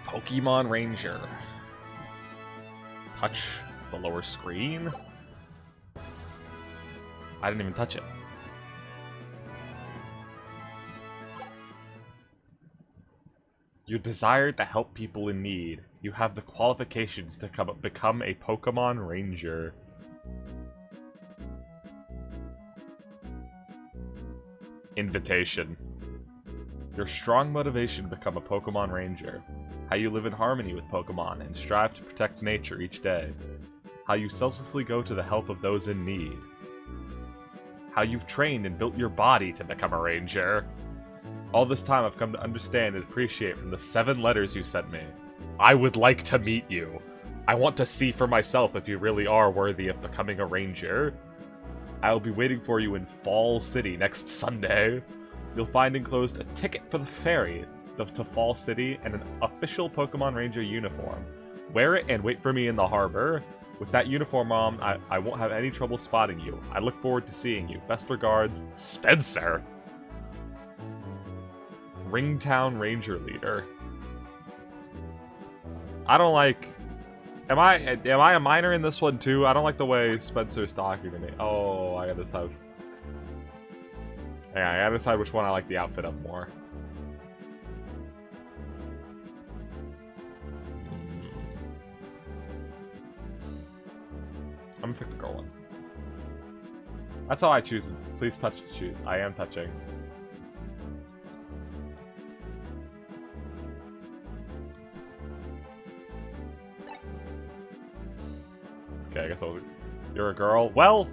Pokemon Ranger. Touch the lower screen? I didn't even touch it. You desire to help people in need. You have the qualifications to become a Pokemon Ranger. Invitation. Your strong motivation to become a Pokemon Ranger. How you live in harmony with Pokemon and strive to protect nature each day. How you selflessly go to the help of those in need. How you've trained and built your body to become a Ranger. All this time I've come to understand and appreciate from the 7 letters you sent me. I would like to meet you. I want to see for myself if you really are worthy of becoming a Ranger. I will be waiting for you in Fall City next Sunday. You'll find enclosed a ticket for the ferry to Fall City and an official Pokemon Ranger uniform. Wear it and wait for me in the harbor. With that uniform on, I won't have any trouble spotting you. I look forward to seeing you. Best regards, Spencer. Ringtown Ranger Leader. I don't like... Am I a minor in this one too? I don't like the way Spencer's talking to me. Oh, I gotta decide. Yeah, I gotta decide which one I like the outfit of more. I'm gonna pick the girl one. That's how I choose it. Please touch to choose. I am touching. Okay, I guess you're a girl. Well,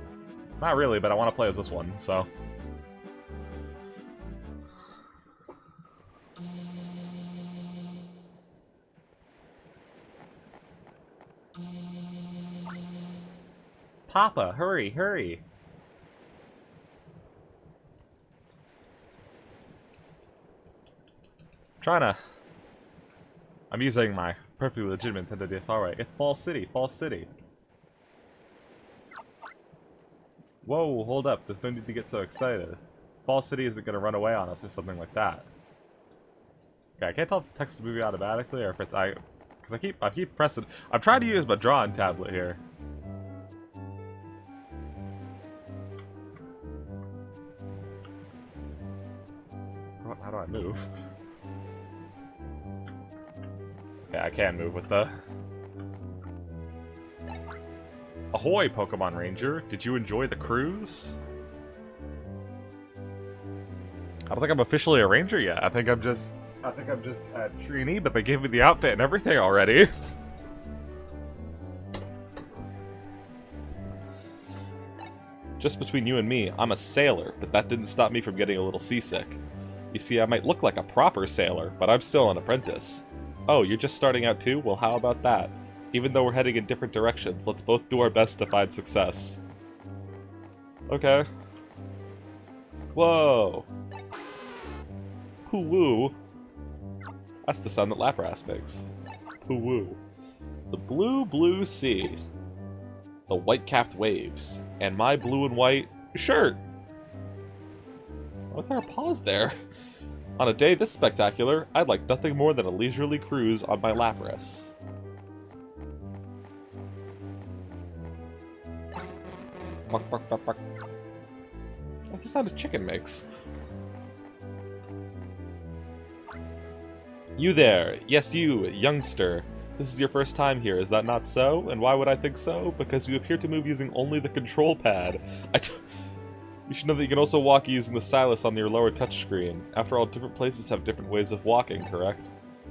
not really, but I want to play as this one, so. Papa, hurry, hurry. I'm using my perfectly legitimate Nintendo DSR right. It's Fall City, Fall City. Whoa, hold up. There's no need to get so excited. Fall City isn't going to run away on us or something like that. Okay, I can't tell if the text is moving automatically or if it's because I keep pressing. I'm trying to use my drawing tablet here. How do I move? Okay, I can move with the... Ahoy, Pokemon Ranger! Did you enjoy the cruise? I don't think I'm officially a ranger yet. I think I'm just a trainee, but they gave me the outfit and everything already. Just between you and me, I'm a sailor, but that didn't stop me from getting a little seasick. You see, I might look like a proper sailor, but I'm still an apprentice. Oh, you're just starting out too? Well, how about that? Even though we're heading in different directions, let's both do our best to find success. Okay. Whoa. Hoo-woo. That's the sound that Lapras makes. Hoo-woo. The blue, blue sea. The white-capped waves. And my blue and white shirt. Why was there a pause there? On a day this spectacular, I'd like nothing more than a leisurely cruise on my Lapras. Bark, bark, bark, bark. That's the sound a chicken makes. You there! Yes, you, youngster. This is your first time here, is that not so? And why would I think so? Because you appear to move using only the control pad. You should know that you can also walk using the stylus on your lower touchscreen. After all, different places have different ways of walking, correct?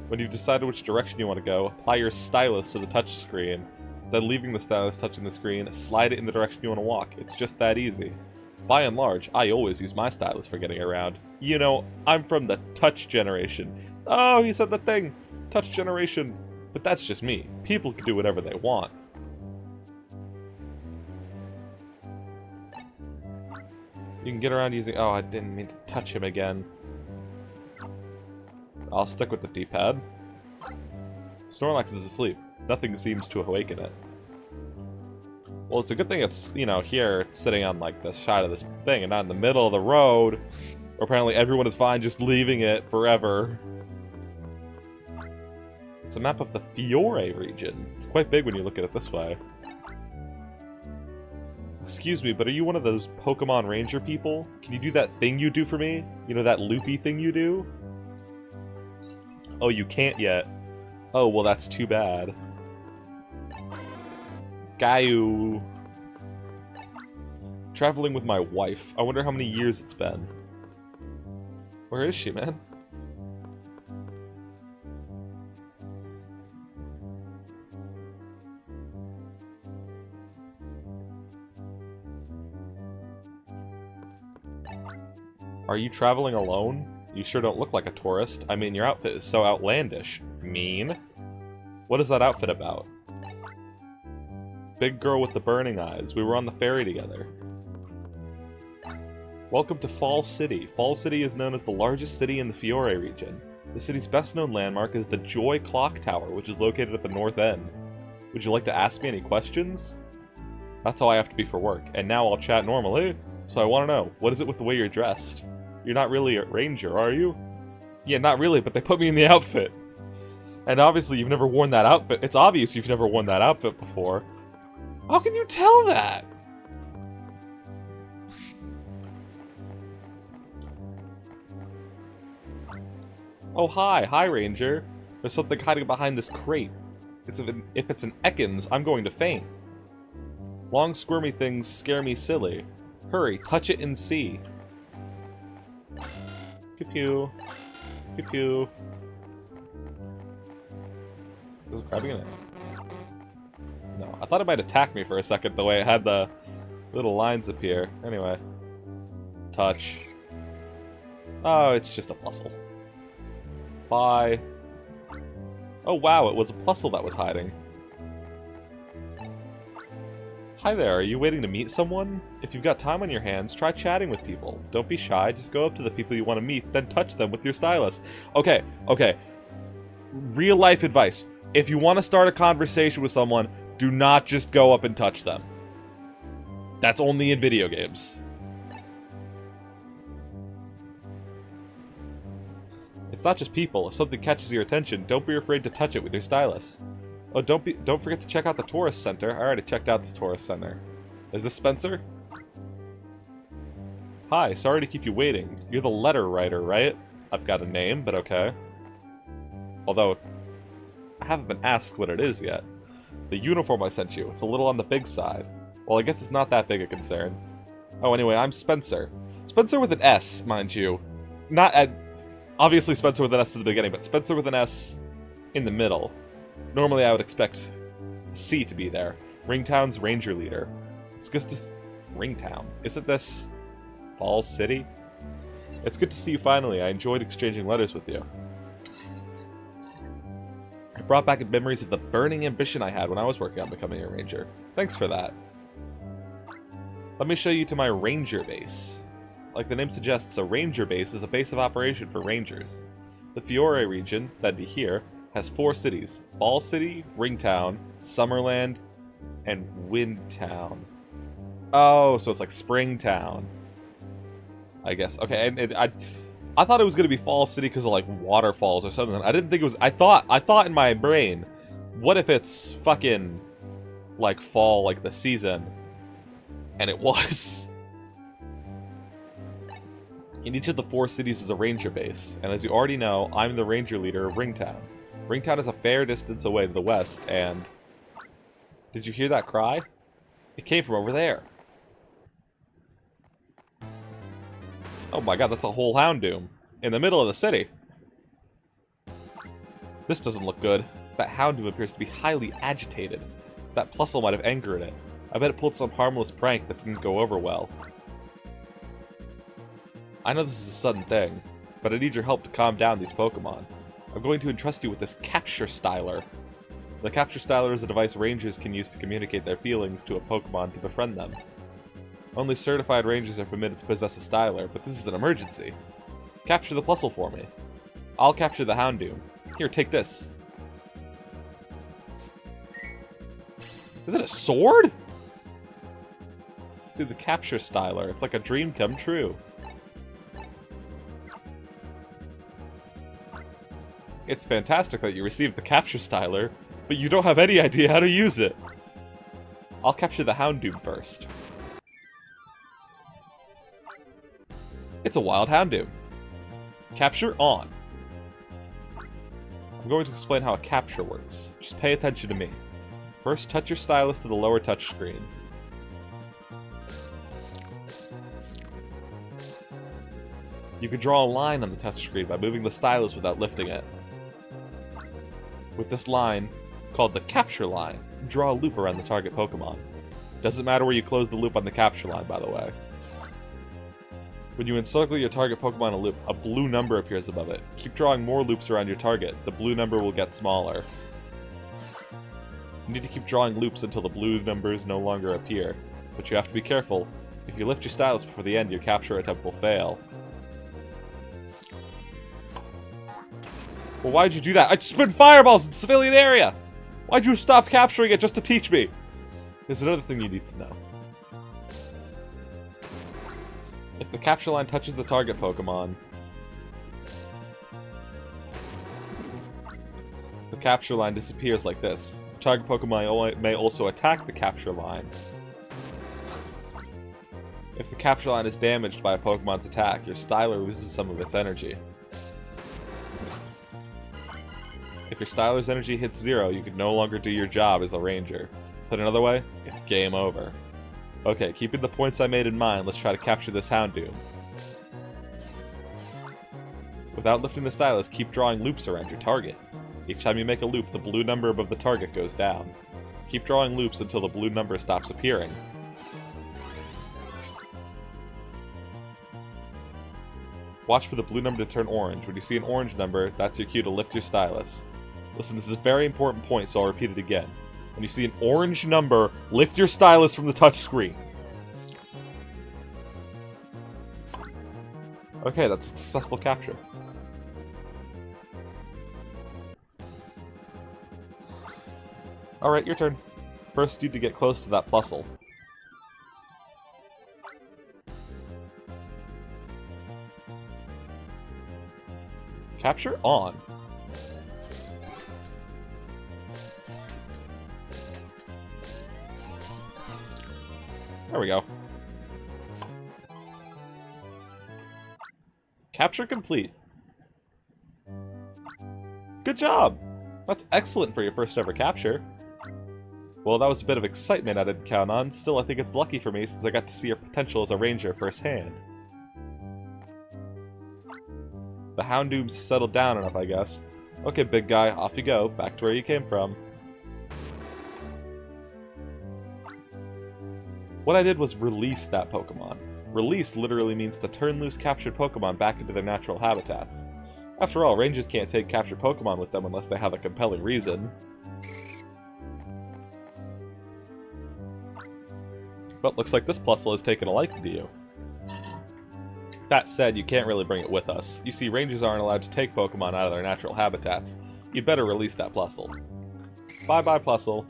When you've decided which direction you want to go, apply your stylus to the touchscreen. Then leaving the stylus touching the screen, slide it in the direction you want to walk. It's just that easy. By and large, I always use my stylus for getting around. You know, I'm from the touch generation. Oh, he said the thing! Touch generation. But that's just me. People can do whatever they want. You can get around using... Oh, I didn't mean to touch him again. I'll stick with the D-pad. Snorlax is asleep. Nothing seems to awaken it. Well, it's a good thing it's, you know, here, sitting on, like, the side of this thing and not in the middle of the road. Where apparently everyone is fine just leaving it forever. It's a map of the Fiore region. It's quite big when you look at it this way. Excuse me, but are you one of those Pokemon Ranger people? Can you do that thing you do for me? You know, that loopy thing you do? Oh, you can't yet. Oh, well, that's too bad. Gayu. Traveling with my wife. I wonder how many years it's been. Where is she, man? Are you traveling alone? You sure don't look like a tourist. I mean, your outfit is so outlandish. Mean? What is that outfit about? Big girl with the burning eyes. We were on the ferry together. Welcome to Fall City. Fall City is known as the largest city in the Fiore region. The city's best-known landmark is the Joy Clock Tower, which is located at the north end. Would you like to ask me any questions? That's how I have to be for work, and now I'll chat normally. So I want to know, what is it with the way you're dressed? You're not really a ranger, are you? Yeah, not really, but they put me in the outfit. And obviously you've never worn that outfit. It's obvious you've never worn that outfit before. How can you tell that? Oh, hi. Hi, Ranger. There's something hiding behind this crate. If it's an Ekans, I'm going to faint. Long squirmy things scare me silly. Hurry, touch it and see. Pew pew. Pew pew. Is it grabbing it? No, I thought it might attack me for a second the way it had the little lines appear. Anyway. Touch. Oh, it's just a puzzle. Bye. Oh wow, it was a Plusle that was hiding. Hi there, are you waiting to meet someone? If you've got time on your hands, try chatting with people. Don't be shy, just go up to the people you want to meet, then touch them with your stylus. Okay, okay. Real life advice. If you want to start a conversation with someone, do not just go up and touch them. That's only in video games. It's not just people. If something catches your attention, don't be afraid to touch it with your stylus. Oh, don't forget to check out the tourist center. I already checked out this tourist center. Is this Spencer? Hi, sorry to keep you waiting. You're the letter writer, right? I've got a name, but okay. Although, I haven't been asked what it is yet. The uniform I sent you, it's a little on the big side. Well, I guess it's not that big a concern. Oh, anyway, I'm Spencer. Spencer with an S, mind you. Not at... Obviously Spencer with an S at the beginning, but Spencer with an S in the middle. Normally I would expect C to be there. Ringtown's Ranger Leader. It's just this... Ringtown. Isn't this... Falls City? It's good to see you finally. I enjoyed exchanging letters with you. It brought back memories of the burning ambition I had when I was working on becoming a ranger. Thanks for that. Let me show you to my ranger base. Like the name suggests, a ranger base is a base of operation for rangers. The Fiore region, that'd be here, has 4 cities. Fall City, Ringtown, Summerland, and Windtown. Oh, so it's like Springtown. I guess. Okay, and I thought it was going to be Fall City because of like waterfalls or something. I didn't think it was... I thought in my brain, what if it's fucking like fall, like the season? And it was. In each of the 4 cities is a ranger base, and as you already know, I'm the ranger leader of Ringtown. Ringtown is a fair distance away to the west, and... Did you hear that cry? It came from over there. Oh my god, that's a whole Houndoom. In the middle of the city. This doesn't look good. That Houndoom appears to be highly agitated. That Plusle might have angered it. I bet it pulled some harmless prank that didn't go over well. I know this is a sudden thing, but I need your help to calm down these Pokemon. I'm going to entrust you with this Capture Styler. The Capture Styler is a device rangers can use to communicate their feelings to a Pokemon to befriend them. Only certified rangers are permitted to possess a Styler, but this is an emergency. Capture the Plusle for me. I'll capture the Houndoom. Here, take this. Is it a sword? See, the Capture Styler. It's like a dream come true. It's fantastic that you received the capture styler, but you don't have any idea how to use it. I'll capture the Houndoom first. It's a wild Houndoom. Capture on. I'm going to explain how a capture works. Just pay attention to me. First, touch your stylus to the lower touch screen. You can draw a line on the touchscreen by moving the stylus without lifting it. With this line, called the capture line, draw a loop around the target Pokemon. Doesn't matter where you close the loop on the capture line, by the way. When you encircle your target Pokemon in a loop, a blue number appears above it. Keep drawing more loops around your target. The blue number will get smaller. You need to keep drawing loops until the blue numbers no longer appear. But you have to be careful. If you lift your stylus before the end, your capture attempt will fail. Well, why'd you do that? I just spit fireballs in the civilian area! Why'd you stop capturing it just to teach me? There's another thing you need to know. If the capture line touches the target Pokemon, the capture line disappears like this. The target Pokemon may also attack the capture line. If the capture line is damaged by a Pokemon's attack, your styler loses some of its energy. If your styler's energy hits 0, you can no longer do your job as a ranger. Put another way, it's game over. Okay, keeping the points I made in mind, let's try to capture this Houndoom. Without lifting the stylus, keep drawing loops around your target. Each time you make a loop, the blue number above the target goes down. Keep drawing loops until the blue number stops appearing. Watch for the blue number to turn orange. When you see an orange number, that's your cue to lift your stylus. Listen, this is a very important point, so I'll repeat it again. When you see an orange number, lift your stylus from the touch screen. Okay, that's a successful capture. Alright, your turn. First, you need to get close to that Plusle. Capture on. There we go. Capture complete. Good job! That's excellent for your first ever capture. Well, that was a bit of excitement I didn't count on. Still, I think it's lucky for me since I got to see your potential as a ranger firsthand. The Houndoom's settled down enough, I guess. Okay, big guy, off you go. Back to where you came from. What I did was release that Pokemon. Release literally means to turn loose captured Pokemon back into their natural habitats. After all, rangers can't take captured Pokemon with them unless they have a compelling reason. But looks like this Plusle has taken a liking to you. That said, you can't really bring it with us. You see, rangers aren't allowed to take Pokemon out of their natural habitats. You'd better release that Plusle. Bye-bye, Plusle.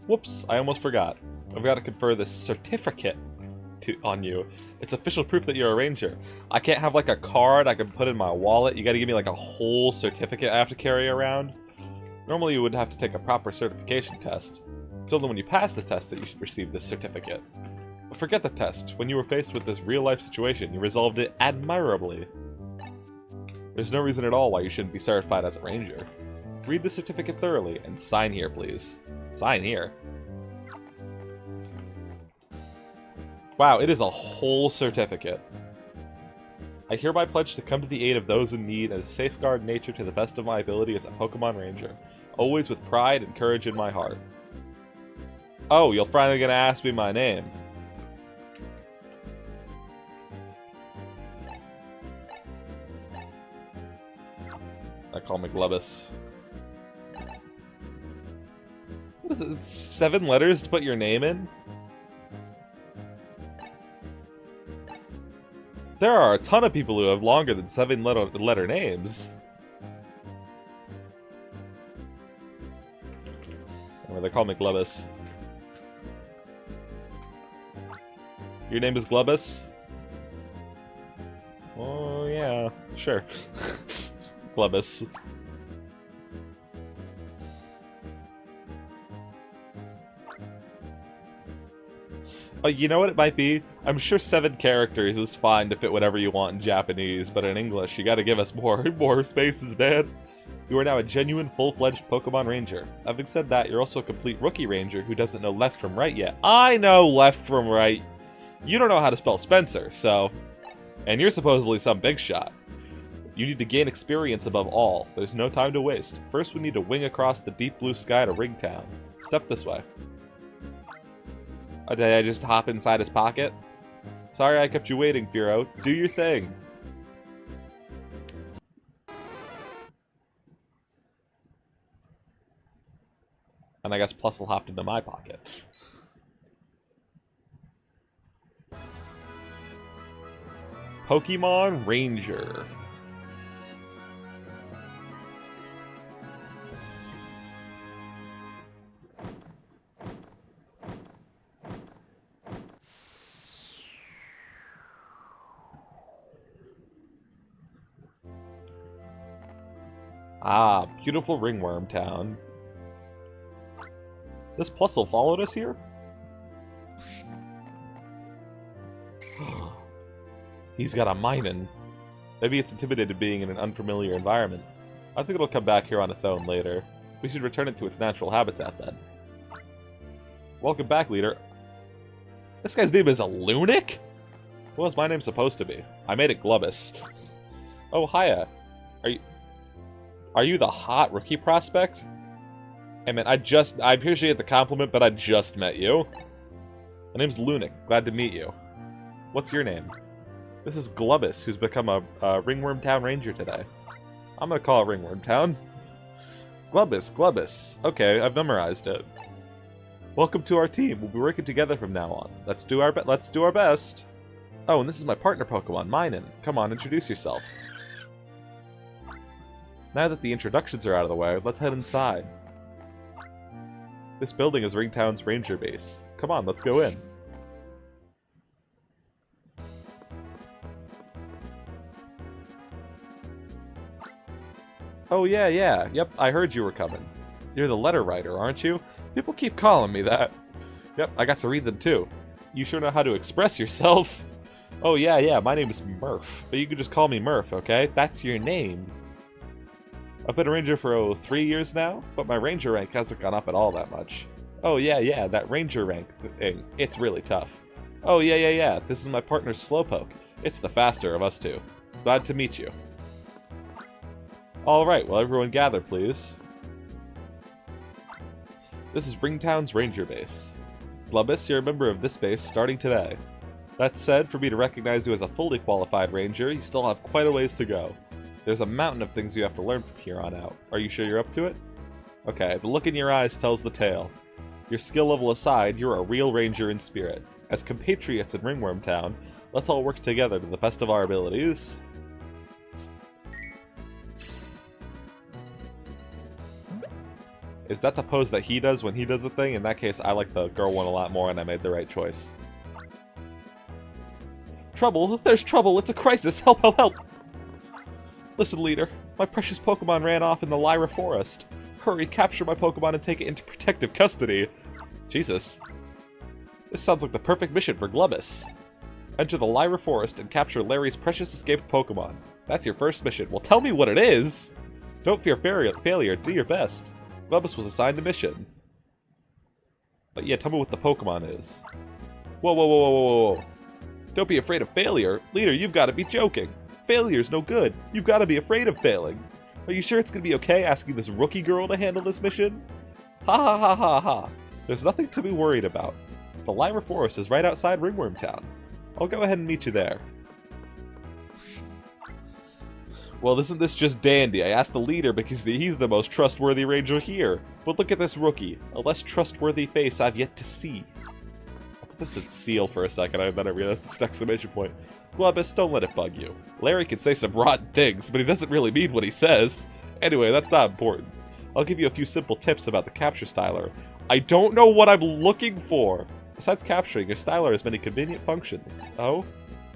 Whoops, I almost forgot. I've got to confer this certificate on you. It's official proof that you're a ranger. I can't have like a card I can put in my wallet. You gotta give me like a whole certificate I have to carry around. Normally you would have to take a proper certification test. It's only when you pass the test that you should receive this certificate. But forget the test. When you were faced with this real-life situation, you resolved it admirably. There's no reason at all why you shouldn't be certified as a ranger. Read the certificate thoroughly, and sign here, please. Sign here. Wow, it is a whole certificate. I hereby pledge to come to the aid of those in need and safeguard nature to the best of my ability as a Pokemon Ranger, always with pride and courage in my heart. Oh, you're finally gonna ask me my name. I call me Glubus. What is it? It's 7 letters to put your name in? There are a ton of people who have longer than 7 letter names. Or they call me Glubus. Your name is Glubus? Oh, yeah, sure. Glebus. Oh, you know what it might be? I'm sure 7 characters is fine to fit whatever you want in Japanese, but in English, you gotta give us more spaces, man. You are now a genuine, full-fledged Pokemon Ranger. Having said that, you're also a complete rookie Ranger who doesn't know left from right yet. I know left from right. You don't know how to spell Spencer, so... And you're supposedly some big shot. You need to gain experience above all. There's no time to waste. First, we need to wing across the deep blue sky to Ringtown. Step this way. Oh, did I just hop inside his pocket? Sorry I kept you waiting, Firo. Do your thing. And I guess Plusle hopped into my pocket. Pokemon Ranger. Ah, beautiful Ringworm Town. This Plusle followed us here? He's got a Minun. Maybe it's intimidated being in an unfamiliar environment. I think it'll come back here on its own later. We should return it to its natural habitat then. Welcome back, leader. This guy's name is a Lunic? What was my name supposed to be? I made it Glubus. Oh, hiya. Are you the hot rookie prospect? Hey man, I appreciate the compliment, but I just met you. My name's Lunic. Glad to meet you. What's your name? This is Glubus, who's become a Ringworm Town Ranger today. I'm gonna call it Ringworm Town. Glubus. Okay, I've memorized it. Welcome to our team. We'll be working together from now on. Let's do our best. Oh, and this is my partner Pokemon, Minun. Come on, introduce yourself. Now that the introductions are out of the way, let's head inside. This building is Ringtown's Ranger base. Come on, let's go in. Oh yeah. Yep, I heard you were coming. You're the letter writer, aren't you? People keep calling me that. Yep, I got to read them too. You sure know how to express yourself. Oh yeah, my name is Murph. But you can just call me Murph, okay? That's your name. I've been a ranger for 3 years now, but my ranger rank hasn't gone up at all that much. Oh yeah, that ranger rank thing, it's really tough. Oh yeah, this is my partner Slowpoke. It's the faster of us two. Glad to meet you. Alright, well everyone gather please. This is Ringtown's Ranger Base. Glubus, you're a member of this base starting today. That said, for me to recognize you as a fully qualified ranger, you still have quite a ways to go. There's a mountain of things you have to learn from here on out. Are you sure you're up to it? Okay, the look in your eyes tells the tale. Your skill level aside, you're a real ranger in spirit. As compatriots in Ringworm Town, let's all work together to the best of our abilities. Is that the pose that he does when he does the thing? In that case, I like the girl one a lot more and I made the right choice. Trouble! There's trouble! It's a crisis! Help! Listen, leader. My precious Pokemon ran off in the Lyra Forest. Hurry, capture my Pokemon and take it into protective custody. Jesus. This sounds like the perfect mission for Glubus. Enter the Lyra Forest and capture Larry's precious escaped Pokemon. That's your first mission. Well, tell me what it is! Don't fear failure. Do your best. Glubus was assigned a mission. But yeah, tell me what the Pokemon is. Whoa. Don't be afraid of failure. Leader, you've got to be joking. Failure's no good. You've got to be afraid of failing. Are you sure it's going to be okay asking this rookie girl to handle this mission? Ha. There's nothing to be worried about. The Lyra Forest is right outside Ringworm Town. I'll go ahead and meet you there. Well, isn't this just dandy? I asked the leader because he's the most trustworthy ranger here. But look at this rookie. A less trustworthy face I've yet to see. I thought that said seal for a second, and then I realized it's an exclamation point. Glubus, don't let it bug you. Larry can say some rotten things, but he doesn't really mean what he says. Anyway, that's not important. I'll give you a few simple tips about the capture styler. I don't know what I'm looking for! Besides capturing, your styler has many convenient functions. Oh?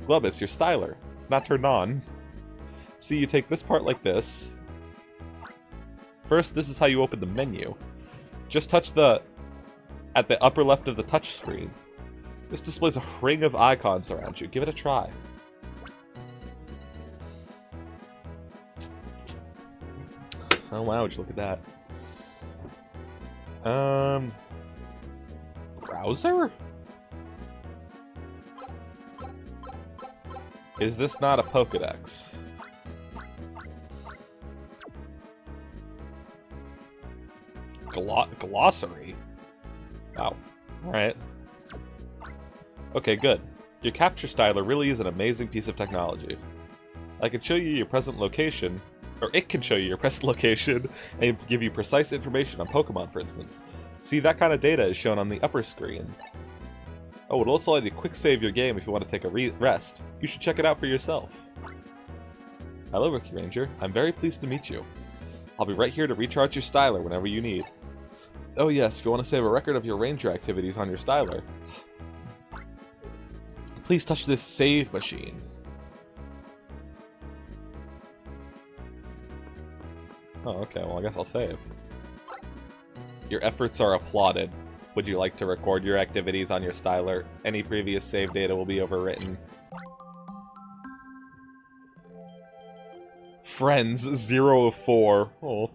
Glubus, your styler. It's not turned on. See, you take this part like this, First, this is how you open the menu. Just touch at the upper left of the touch screen. This displays a ring of icons around you. Give it a try. Oh wow, would you look at that. Browser? Is this not a Pokedex? Glossary? Wow. Alright. Okay, good. Your capture styler really is an amazing piece of technology. I can show you your present location, or it can show you your present location, and give you precise information on Pokemon, for instance. See, that kind of data is shown on the upper screen. Oh, it'll also let you quick save your game if you want to take a rest. You should check it out for yourself. Hello, Rookie Ranger. I'm very pleased to meet you. I'll be right here to recharge your styler whenever you need. Oh yes, if you want to save a record of your Ranger activities on your styler, please touch this save machine. Oh, okay, well I guess I'll save. Your efforts are applauded. Would you like to record your activities on your styler? Any previous save data will be overwritten. Friends, 0 of 4. Oh.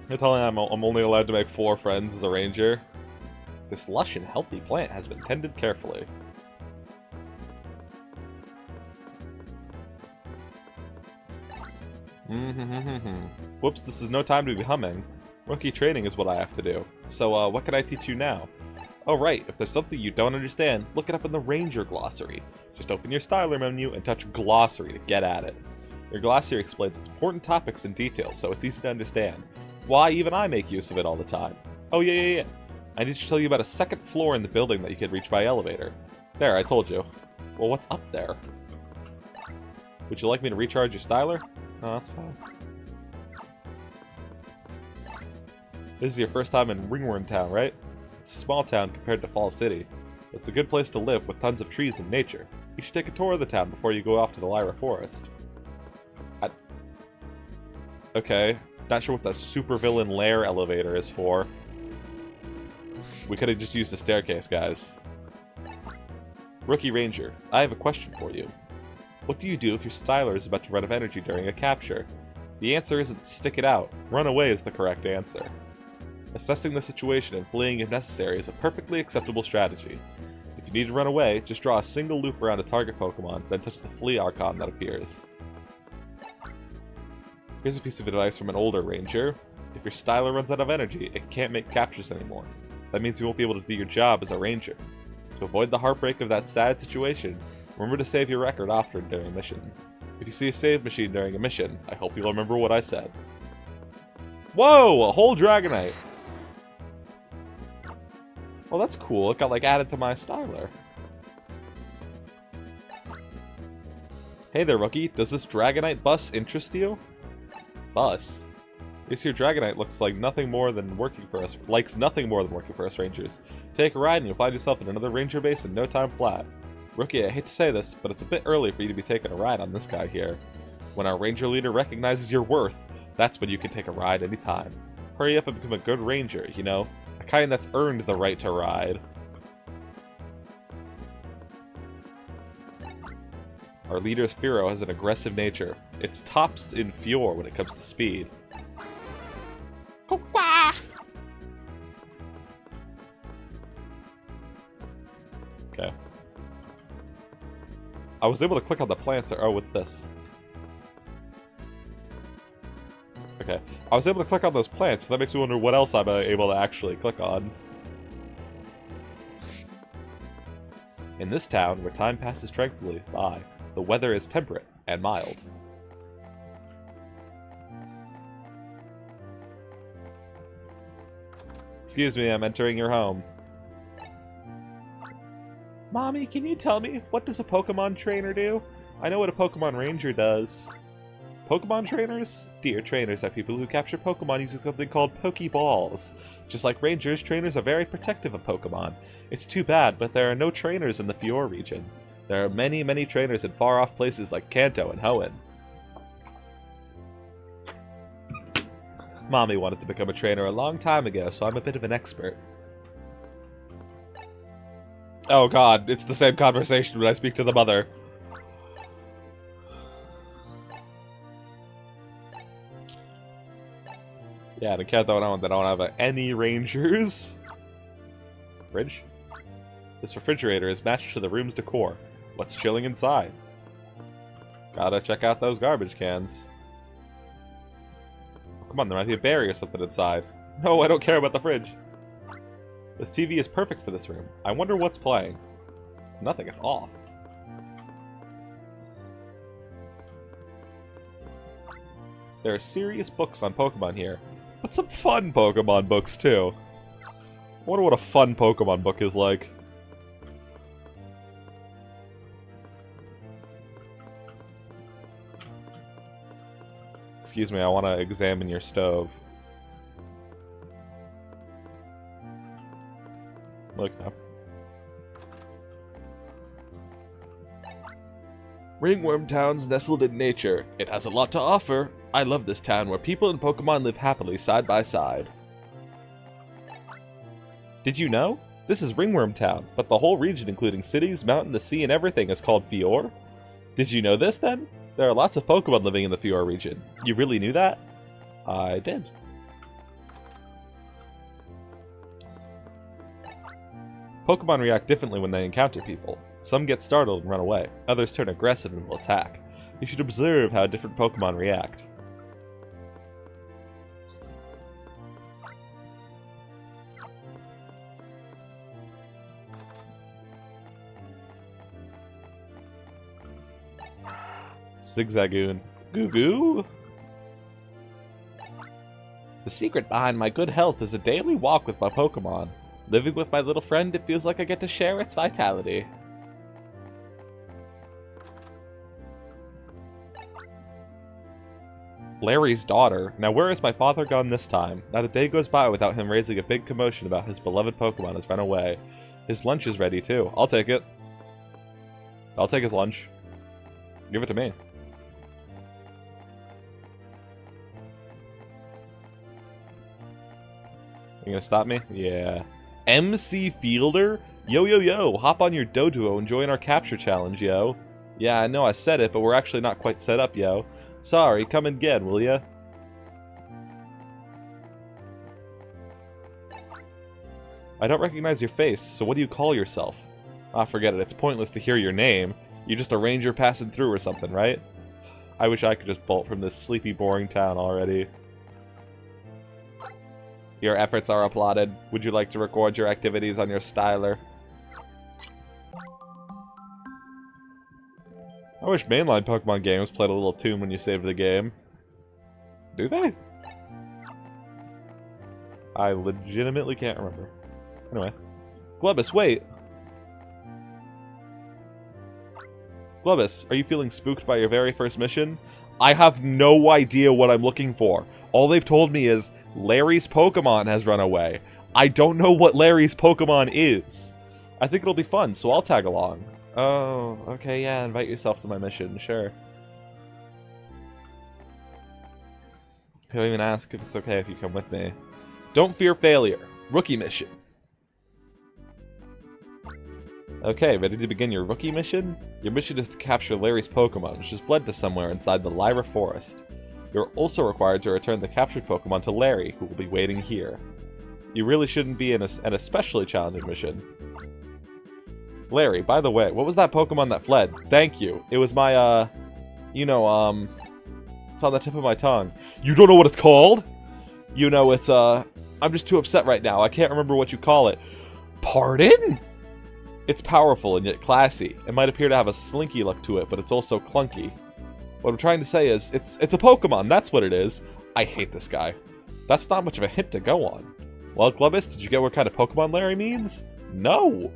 You're telling me I'm only allowed to make 4 friends as a ranger? This lush and healthy plant has been tended carefully. Whoops, this is no time to be humming. Rookie training is what I have to do. So, what can I teach you now? Oh right, if there's something you don't understand, look it up in the Ranger Glossary. Just open your styler menu and touch Glossary to get at it. Your glossary explains important topics in detail, so it's easy to understand. Why, even I make use of it all the time. Oh yeah. I need to tell you about a second floor in the building that you could reach by elevator. There, I told you. Well, what's up there? Would you like me to recharge your styler? Oh, that's fine. This is your first time in Ringworm Town, right? It's a small town compared to Fall City. It's a good place to live with tons of trees and nature. You should take a tour of the town before you go off to the Lyra Forest. Okay, not sure what the supervillain lair elevator is for. We could have just used the staircase, guys. Rookie Ranger, I have a question for you. What do you do if your styler is about to run out of energy during a capture? The answer isn't stick it out. Run away is the correct answer. Assessing the situation and fleeing if necessary is a perfectly acceptable strategy. If you need to run away, just draw a single loop around a target Pokemon, then touch the flee icon that appears. Here's a piece of advice from an older ranger. If your styler runs out of energy, it can't make captures anymore. That means you won't be able to do your job as a ranger. To avoid the heartbreak of that sad situation, remember to save your record often during a mission. If you see a save machine during a mission, I hope you'll remember what I said. Whoa! A whole Dragonite! Well, that's cool. It got, like, added to my styler. Hey there, Rookie. Does this Dragonite bus interest you? Bus? This here Dragonite looks like nothing more than working for us. Likes nothing more than working for us Rangers. Take a ride and you'll find yourself in another Ranger base in no time flat. Rookie, I hate to say this, but it's a bit early for you to be taking a ride on this guy here. When our Ranger leader recognizes your worth, that's when you can take a ride anytime. Hurry up and become a good Ranger, you know? A kind that's earned the right to ride. Our leader Sphero has an aggressive nature. It's tops in Fior when it comes to speed. Okay. I was able to click on the plants. Oh, what's this? Okay. I was able to click on those plants, so that makes me wonder what else I'm able to actually click on. In this town, where time passes tranquilly by, the weather is temperate and mild. Excuse me, I'm entering your home. Mommy, can you tell me, what does a Pokemon trainer do? I know what a Pokemon Ranger does. Pokemon trainers? Dear trainers are people who capture Pokemon using something called Pokeballs. Just like Rangers, trainers are very protective of Pokemon. It's too bad, but there are no trainers in the Fior region. There are many, many trainers in far-off places like Kanto and Hoenn. Mommy wanted to become a trainer a long time ago, so I'm a bit of an expert. Oh god, it's the same conversation when I speak to the mother. Yeah, the cat don't have any rangers. Fridge? This refrigerator is matched to the room's decor. What's chilling inside? Gotta check out those garbage cans. Oh, come on, there might be a berry or something inside. No, I don't care about the fridge. This TV is perfect for this room. I wonder what's playing. Nothing, it's off. There are serious books on Pokemon here, but some fun Pokemon books too. I wonder what a fun Pokemon book is like. Excuse me, I want to examine your stove. Look up. Ringworm Town's nestled in nature. It has a lot to offer. I love this town where people and Pokemon live happily side by side. Did you know? This is Ringworm Town, but the whole region, including cities, mountain, the sea, and everything, is called Fior. Did you know this, then? There are lots of Pokemon living in the Fior region. You really knew that? I did. Pokemon react differently when they encounter people. Some get startled and run away. Others turn aggressive and will attack. You should observe how different Pokemon react. Zigzagoon. Goo-goo? The secret behind my good health is a daily walk with my Pokemon. Living with my little friend, it feels like I get to share its vitality. Larry's daughter. Now where has my father gone this time? Not a day goes by without him raising a big commotion about his beloved Pokemon has run away. His lunch is ready too. I'll take it. I'll take his lunch. Give it to me. You gonna stop me? Yeah. MC Fielder? Yo, yo, yo, hop on your Doduo and join our capture challenge, yo. Yeah, I know I said it, but we're actually not quite set up, yo. Sorry, come and get, will ya? I don't recognize your face, so what do you call yourself? Ah, forget it, it's pointless to hear your name. You're just a ranger passing through or something, right? I wish I could just bolt from this sleepy, boring town already. Your efforts are applauded. Would you like to record your activities on your styler? I wish mainline Pokemon games played a little tune when you saved the game. Do they? I legitimately can't remember. Anyway. Glubus, wait! Glubus, are you feeling spooked by your very first mission? I have no idea what I'm looking for. All they've told me is, Larry's Pokemon has run away. I don't know what Larry's Pokemon is. I think it'll be fun, so I'll tag along. Oh, okay, yeah, invite yourself to my mission, sure. I don't even ask if it's okay if you come with me. Don't fear failure. Rookie mission. Okay, ready to begin your rookie mission? Your mission is to capture Larry's Pokemon, which has fled to somewhere inside the Lyra Forest. You're also required to return the captured Pokemon to Larry, who will be waiting here. You really shouldn't be in an especially challenging mission. Larry, by the way, what was that Pokemon that fled? Thank you. It was my, it's on the tip of my tongue. You don't know what it's called? You know, it's, I'm just too upset right now. I can't remember what you call it. Pardon? It's powerful and yet classy. It might appear to have a slinky look to it, but it's also clunky. What I'm trying to say is, it's a Pokemon, that's what it is. I hate this guy. That's not much of a hint to go on. Well, Glubus, did you get what kind of Pokemon Larry means? No!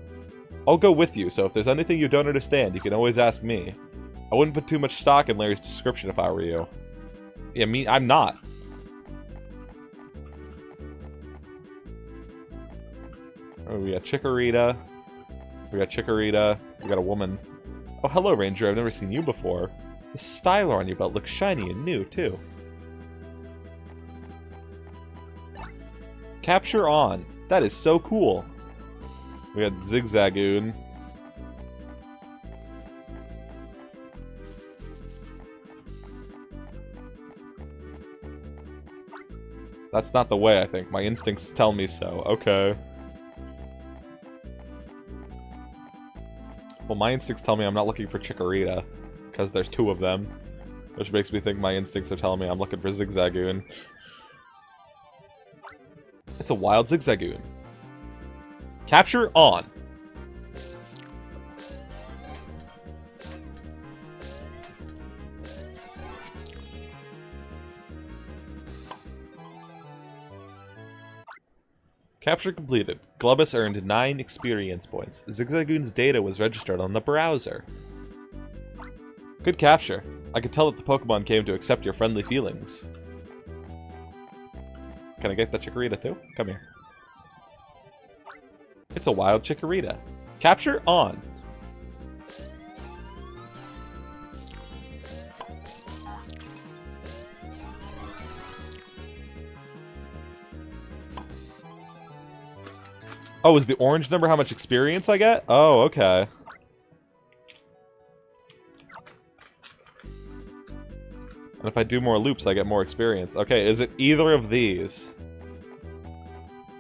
I'll go with you, so if there's anything you don't understand, you can always ask me. I wouldn't put too much stock in Larry's description if I were you. Yeah, I'm not. Oh, we got Chikorita. We got a woman. Oh, hello, Ranger, I've never seen you before. The styler on your belt looks shiny and new, too. Capture on. That is so cool. We got Zigzagoon. That's not the way, I think. My instincts tell me so. Okay. Well, my instincts tell me I'm not looking for Chikorita, because there's 2 of them. Which makes me think my instincts are telling me I'm looking for Zigzagoon. It's a wild Zigzagoon. Capture on. Capture completed. Glubus earned 9 experience points. Zigzagoon's data was registered on the browser. Good capture. I could tell that the Pokemon came to accept your friendly feelings. Can I get the Chikorita too? Come here. It's a wild Chikorita. Capture on. Oh, is the orange number how much experience I get? Oh, okay. And if I do more loops, I get more experience. Okay, is it either of these?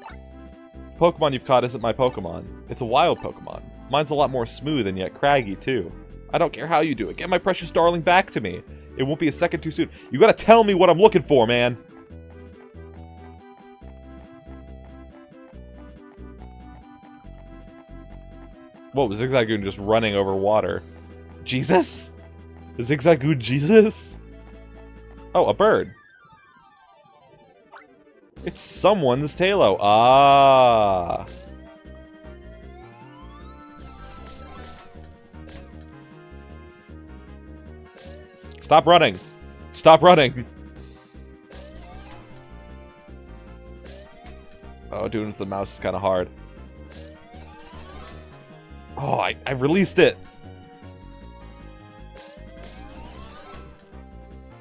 The Pokemon you've caught isn't my Pokemon. It's a wild Pokemon. Mine's a lot more smooth and yet craggy, too. I don't care how you do it. Get my precious darling back to me. It won't be a second too soon. You gotta tell me what I'm looking for, man. Whoa, Zigzagoon just running over water. Jesus? Zigzagoon Jesus? Oh, a bird. It's someone's Tailo. Ah. Stop running. Stop running. Oh, doing it with the mouse is kind of hard. Oh, I released it.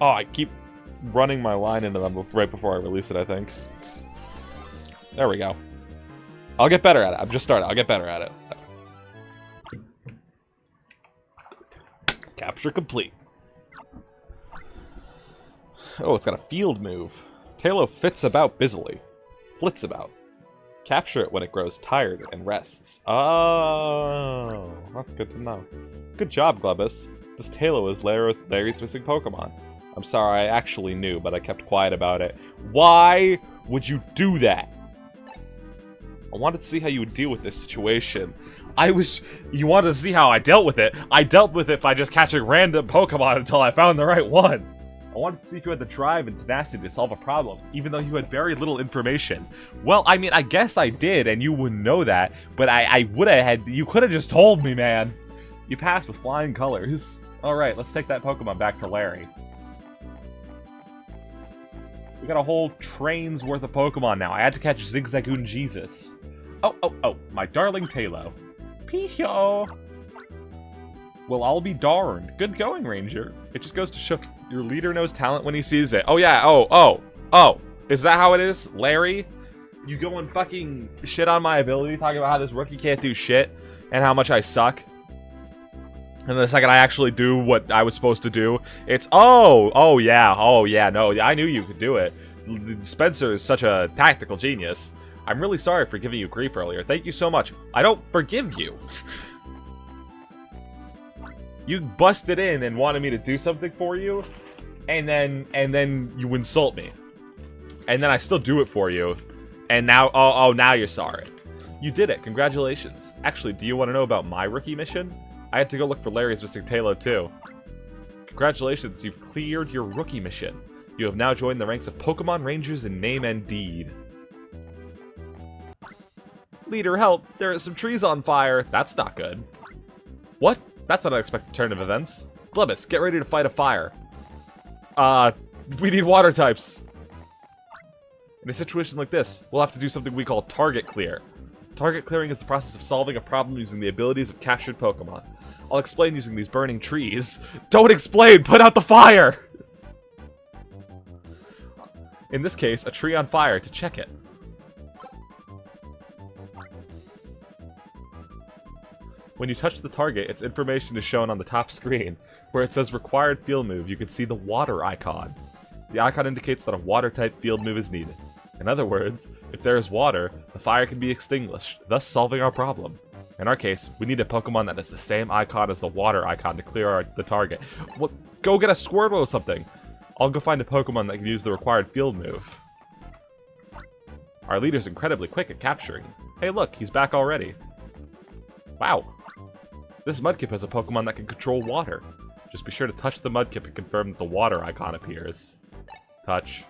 Oh, I keep running my line into them right before I release it, I think. There we go. I'll get better at it. I've just started. I'll get better at it. Capture complete. Oh, it's got a field move. Tailo flits about busily. Flits about. Capture it when it grows tired and rests. Oh, that's good to know. Good job, Glubus. This Tailo is Larry's missing Pokemon. I'm sorry, I actually knew, but I kept quiet about it. Why would you do that? I wanted to see how you would deal with this situation. You wanted to see how I dealt with it? I dealt with it by just catching random Pokemon until I found the right one. I wanted to see if you had the drive and tenacity to solve a problem, even though you had very little information. Well, I mean, I guess I did, and you wouldn't know that, but I would have had... You could have just told me, man. You passed with flying colors. Alright, let's take that Pokemon back to Larry. We got a whole train's worth of Pokemon now. I had to catch Zigzagoon Jesus. Oh, my darling Tailo. Pee-ho! Well, I'll be darned. Good going, Ranger. It just goes to show your leader knows talent when he sees it. Oh, yeah. Oh. Is that how it is, Larry? You go and fucking shit on my ability, talking about how this rookie can't do shit and how much I suck. And the second I actually do what I was supposed to do, it's, oh yeah, no, I knew you could do it. Spencer is such a tactical genius. I'm really sorry for giving you grief earlier. Thank you so much. I don't forgive you. You busted in and wanted me to do something for you, and then you insult me. And then I still do it for you. And now, now you're sorry. You did it. Congratulations. Actually, do you want to know about my rookie mission? I had to go look for Larry's missing Tailo, too. Congratulations, you've cleared your rookie mission. You have now joined the ranks of Pokemon Rangers in name and deed. Leader, help! There are some trees on fire. That's not good. What? That's an unexpected turn of events. Glubus, get ready to fight a fire. We need water types. In a situation like this, we'll have to do something we call target clear. Target clearing is the process of solving a problem using the abilities of captured Pokemon. I'll explain using these burning trees. Don't explain! Put out the fire! In this case, a tree on fire to check it. When you touch the target, its information is shown on the top screen. Where it says required field move, you can see the water icon. The icon indicates that a water-type field move is needed. In other words, if there is water, the fire can be extinguished, thus solving our problem. In our case, we need a Pokemon that has the same icon as the water icon to clear the target. Well, go get a Squirtle or something! I'll go find a Pokemon that can use the required field move. Our leader's incredibly quick at capturing. Hey look, he's back already. Wow. This Mudkip has a Pokemon that can control water. Just be sure to touch the Mudkip and confirm that the water icon appears. Touch.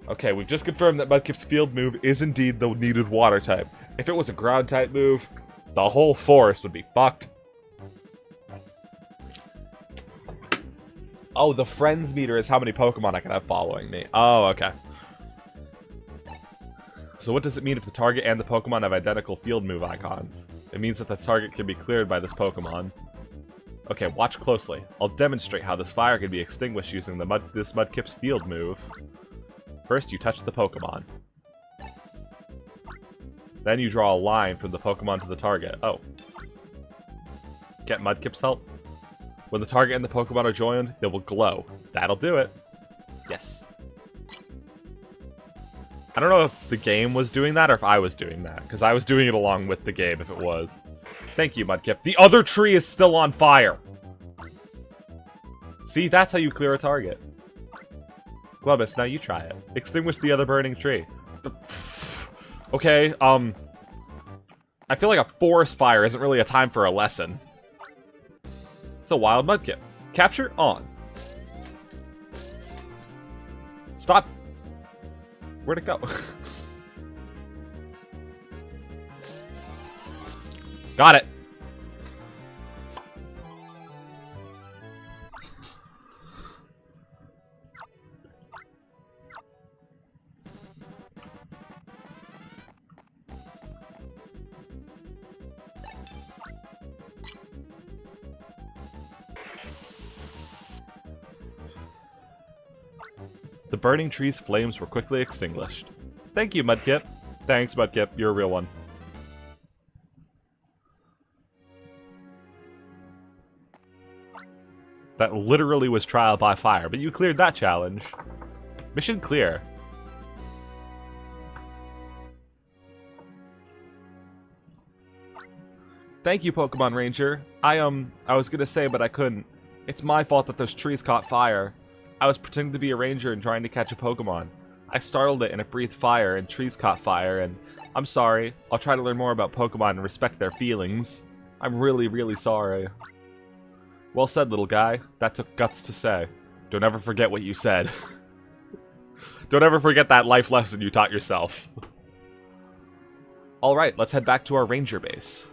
Okay, we've just confirmed that Mudkip's field move is indeed the needed water type. If it was a ground type move, the whole forest would be fucked. Oh, the friends meter is how many Pokemon I can have following me. Oh, okay. So what does it mean if the target and the Pokemon have identical field move icons? It means that the target can be cleared by this Pokemon. Okay, watch closely. I'll demonstrate how this fire can be extinguished using this Mudkip's field move. First, you touch the Pokemon. Then you draw a line from the Pokemon to the target. Oh. Get Mudkip's help? When the target and the Pokemon are joined, they will glow. That'll do it. Yes. I don't know if the game was doing that or if I was doing that, because I was doing it along with the game if it was. Thank you, Mudkip. The other tree is still on fire! See, that's how you clear a target. Glubus, now you try it. Extinguish the other burning tree. Okay, I feel like a forest fire isn't really a time for a lesson. It's a wild Mudkip. Capture on. Stop. Where'd it go? Got it. The burning tree's flames were quickly extinguished. Thank you, Mudkip. Thanks, Mudkip. You're a real one. That literally was trial by fire, but you cleared that challenge. Mission clear. Thank you, Pokemon Ranger. I was gonna say, but I couldn't. It's my fault that those trees caught fire. I was pretending to be a ranger and trying to catch a Pokemon. I startled it and it breathed fire and trees caught fire and... I'm sorry. I'll try to learn more about Pokemon and respect their feelings. I'm really, really sorry. Well said, little guy. That took guts to say. Don't ever forget what you said. Don't ever forget that life lesson you taught yourself. Alright, let's head back to our ranger base.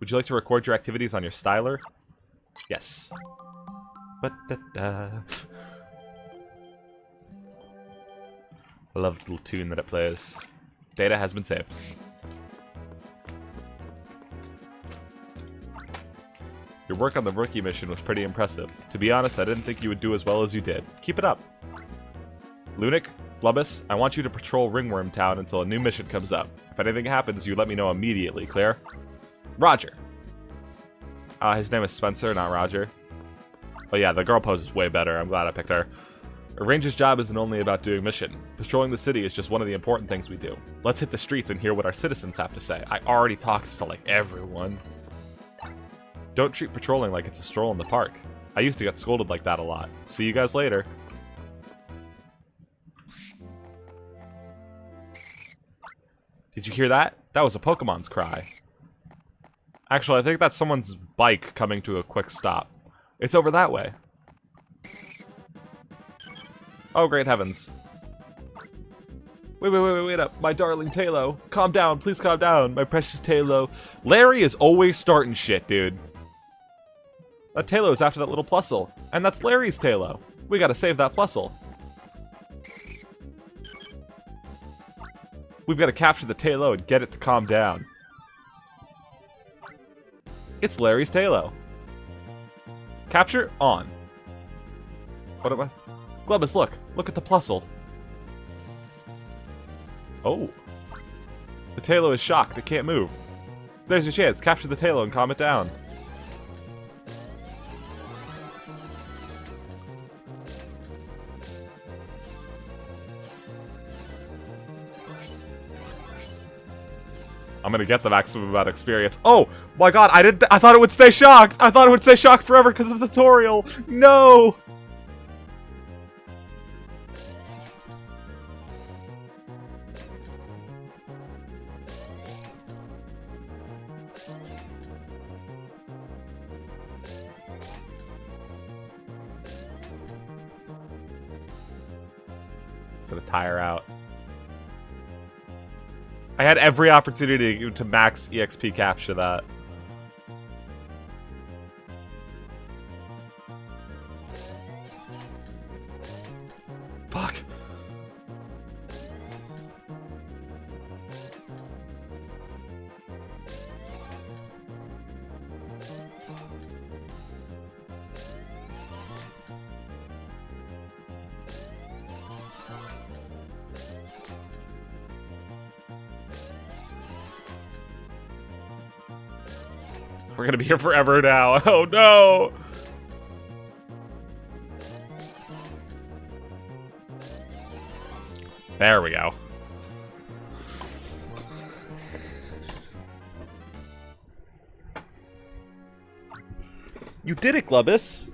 Would you like to record your activities on your styler? Yes. I love the little tune that it plays. Data has been saved. Your work on the rookie mission was pretty impressive. To be honest, I didn't think you would do as well as you did. Keep it up. Lunik, Blubus, I want you to patrol Ringworm Town until a new mission comes up. If anything happens, you let me know immediately, clear? Roger. His name is Spencer, not Roger. Oh yeah, the girl pose is way better. I'm glad I picked her. A ranger's job isn't only about doing mission. Patrolling the city is just one of the important things we do. Let's hit the streets and hear what our citizens have to say. I already talked to, like, everyone. Don't treat patrolling like it's a stroll in the park. I used to get scolded like that a lot. See you guys later. Did you hear that? That was a Pokemon's cry. Actually, I think that's someone's bike coming to a quick stop. It's over that way. Oh, great heavens. Wait up. My darling Talo. Calm down. Please calm down. My precious Talo. Larry is always starting shit, dude. That Talo is after that little Plusle. And that's Larry's Talo. We gotta save that Plusle. We've gotta capture the Talo and get it to calm down. It's Larry's Talo. Capture on. What am I? Glubus, look. Look at the Plusle. Oh. The Tailo is shocked. It can't move. There's your chance. Capture the Tailo and calm it down. I'm gonna get the maximum amount of experience. Oh my god, I thought it would stay shocked! I thought it would stay shocked forever because of the tutorial! No! Set a tire out. I had every opportunity to max EXP capture that. Fuck. We're gonna be here forever now. Oh no! There we go. You did it, Glubus!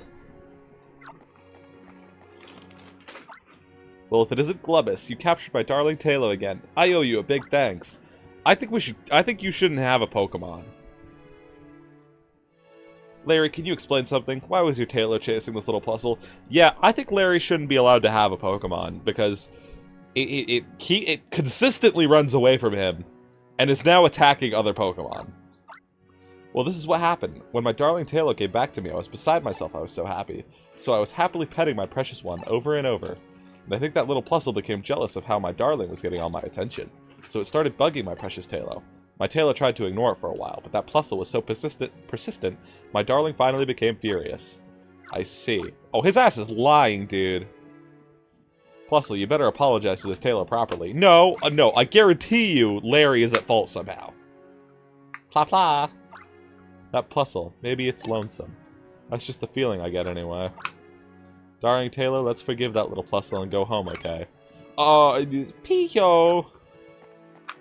Well, if it isn't Glubus, you captured my darling Tailo again. I owe you a big thanks. I think you shouldn't have a Pokemon. Larry, can you explain something? Why was your Tailo chasing this little puzzle? Yeah, I think Larry shouldn't be allowed to have a Pokemon, because it consistently runs away from him, and is now attacking other Pokemon. Well, this is what happened. When my darling Tailo came back to me, I was beside myself. I was so happy. So I was happily petting my precious one over and over. And I think that little puzzle became jealous of how my darling was getting all my attention. So it started bugging my precious Tailo. My Tailo tried to ignore it for a while, but that Plusle was so persistent, my darling finally became furious. I see. Oh, his ass is lying, dude. Plusle, you better apologize to this Tailo properly. No, no, I guarantee you Larry is at fault somehow. Plah plah. That Plusle, maybe it's lonesome. That's just the feeling I get anyway. Darling Tailo, let's forgive that little Plusle and go home, okay? Pee-yo!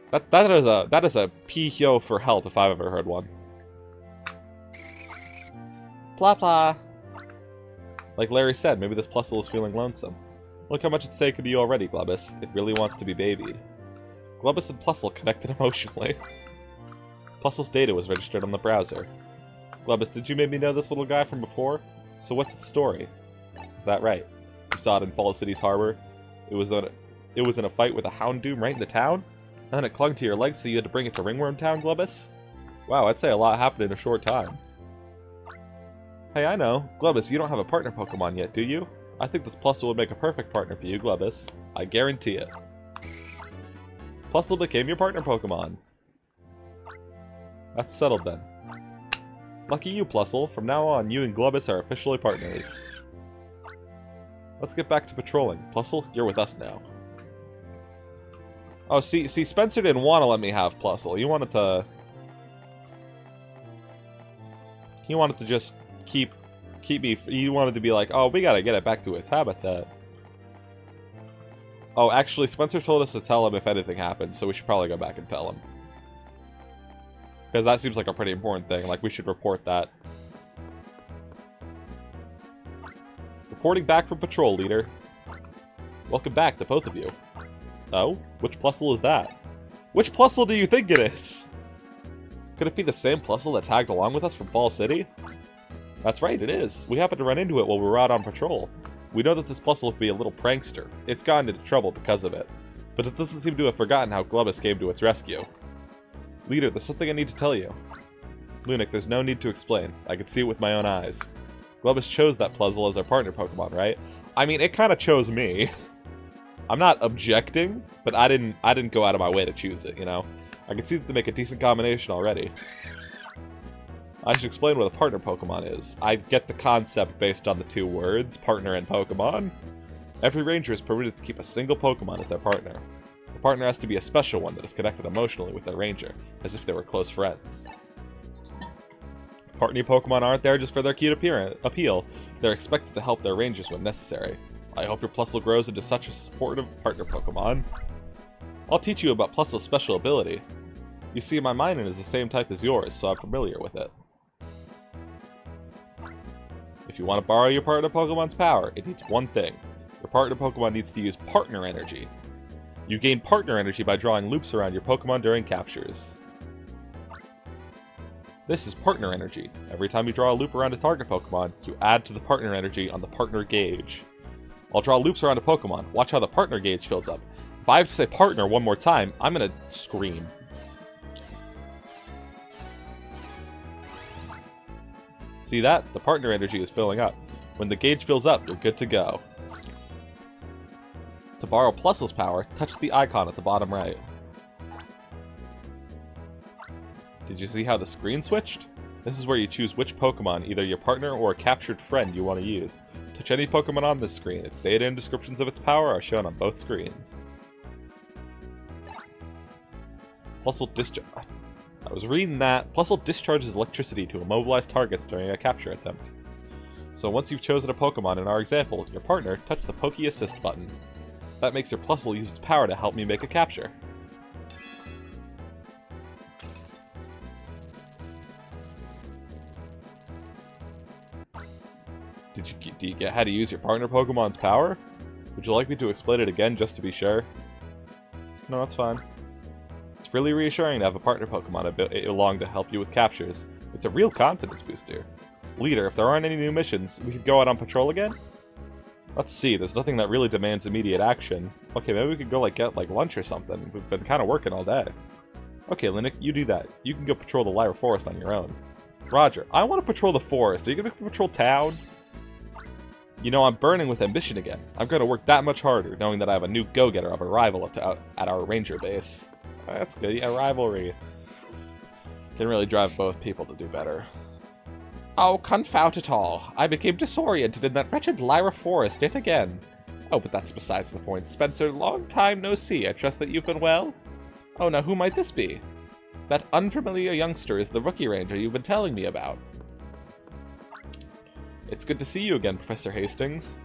That is a pee-yo for help if I've ever heard one. Blah blah. Like Larry said, maybe this Plusle is feeling lonesome. Look how much it's taken to you already, Glubus. It really wants to be babied. Glubus and Plusle connected emotionally. Plusle's data was registered on the browser. Glubus, did you maybe know this little guy from before? So what's its story? Is that right? You saw it in Fall City's harbor? It was in a fight with a Houndoom right in the town? And then it clung to your legs so you had to bring it to Ringworm Town, Glubus? Wow, I'd say a lot happened in a short time. Hey, I know. Glubus, you don't have a partner Pokemon yet, do you? I think this Plusle would make a perfect partner for you, Glubus. I guarantee it. Plusle became your partner Pokemon. That's settled then. Lucky you, Plusle. From now on, you and Glubus are officially partners. Let's get back to patrolling. Plusle, you're with us now. Oh, see, Spencer didn't want to let me have Plusle. He wanted to just keep me. He wanted to be like, oh, we gotta get it back to its habitat. Oh, actually, Spencer told us to tell him if anything happens, so we should probably go back and tell him. Because that seems like a pretty important thing. Like, we should report that. Reporting back from patrol, leader. Welcome back to both of you. Oh? Which Plusle is that? Which Plusle do you think it is? Could it be the same Plusle that tagged along with us from Fall City? That's right, it is. We happened to run into it while we were out on patrol. We know that this Plusle could be a little prankster. It's gotten into trouble because of it. But it doesn't seem to have forgotten how Glubus came to its rescue. Leader, there's something I need to tell you. Lunik, there's no need to explain. I could see it with my own eyes. Glubus chose that Plusle as our partner Pokemon, right? I mean, it kind of chose me. I'm not objecting, but I didn't go out of my way to choose it, you know? I can see that they make a decent combination already. I should explain what a partner Pokemon is. I get the concept based on the two words, partner and Pokemon. Every ranger is permitted to keep a single Pokemon as their partner. The partner has to be a special one that is connected emotionally with their ranger, as if they were close friends. Partner Pokemon aren't there just for their cute appeal. They're expected to help their rangers when necessary. I hope your Plusle grows into such a supportive partner Pokemon. I'll teach you about Plusle's special ability. You see, my Minun is the same type as yours, so I'm familiar with it. If you want to borrow your partner Pokemon's power, it needs one thing. Your partner Pokemon needs to use partner energy. You gain partner energy by drawing loops around your Pokemon during captures. This is partner energy. Every time you draw a loop around a target Pokemon, you add to the partner energy on the partner gauge. I'll draw loops around a Pokemon. Watch how the partner gauge fills up. If I have to say partner one more time, I'm gonna scream. See that? The partner energy is filling up. When the gauge fills up, you're good to go. To borrow Plusle's power, touch the icon at the bottom right. Did you see how the screen switched? This is where you choose which Pokemon, either your partner or a captured friend, you want to use. Touch any Pokemon on this screen. Its data and descriptions of its power are shown on both screens. Plusle discharge. I was reading that. Plusle discharges electricity to immobilize targets during a capture attempt. So once you've chosen a Pokemon in our example, your partner, touch the Poke Assist button. That makes your Plusle use its power to help me make a capture. Do you get how to use your partner Pokemon's power? Would you like me to explain it again just to be sure? No, that's fine. It's really reassuring to have a partner Pokemon along to help you with captures. It's a real confidence booster. Leader, if there aren't any new missions, we could go out on patrol again? Let's see, there's nothing that really demands immediate action. Okay, maybe we could go get lunch or something. We've been kind of working all day. Okay, Linux, you do that. You can go patrol the Lyra Forest on your own. Roger, I want to patrol the forest. Are you going to patrol town? You know, I'm burning with ambition again. I'm going to work that much harder, knowing that I have a new go-getter of a rival at our ranger base. That's good, yeah, rivalry. Can really drive both people to do better. Oh, confound it all. I became disoriented in that wretched Lyra Forest yet again. Oh, but that's besides the point. Spencer, long time no see. I trust that you've been well? Oh, now who might this be? That unfamiliar youngster is the rookie ranger you've been telling me about. It's good to see you again, Professor Hastings.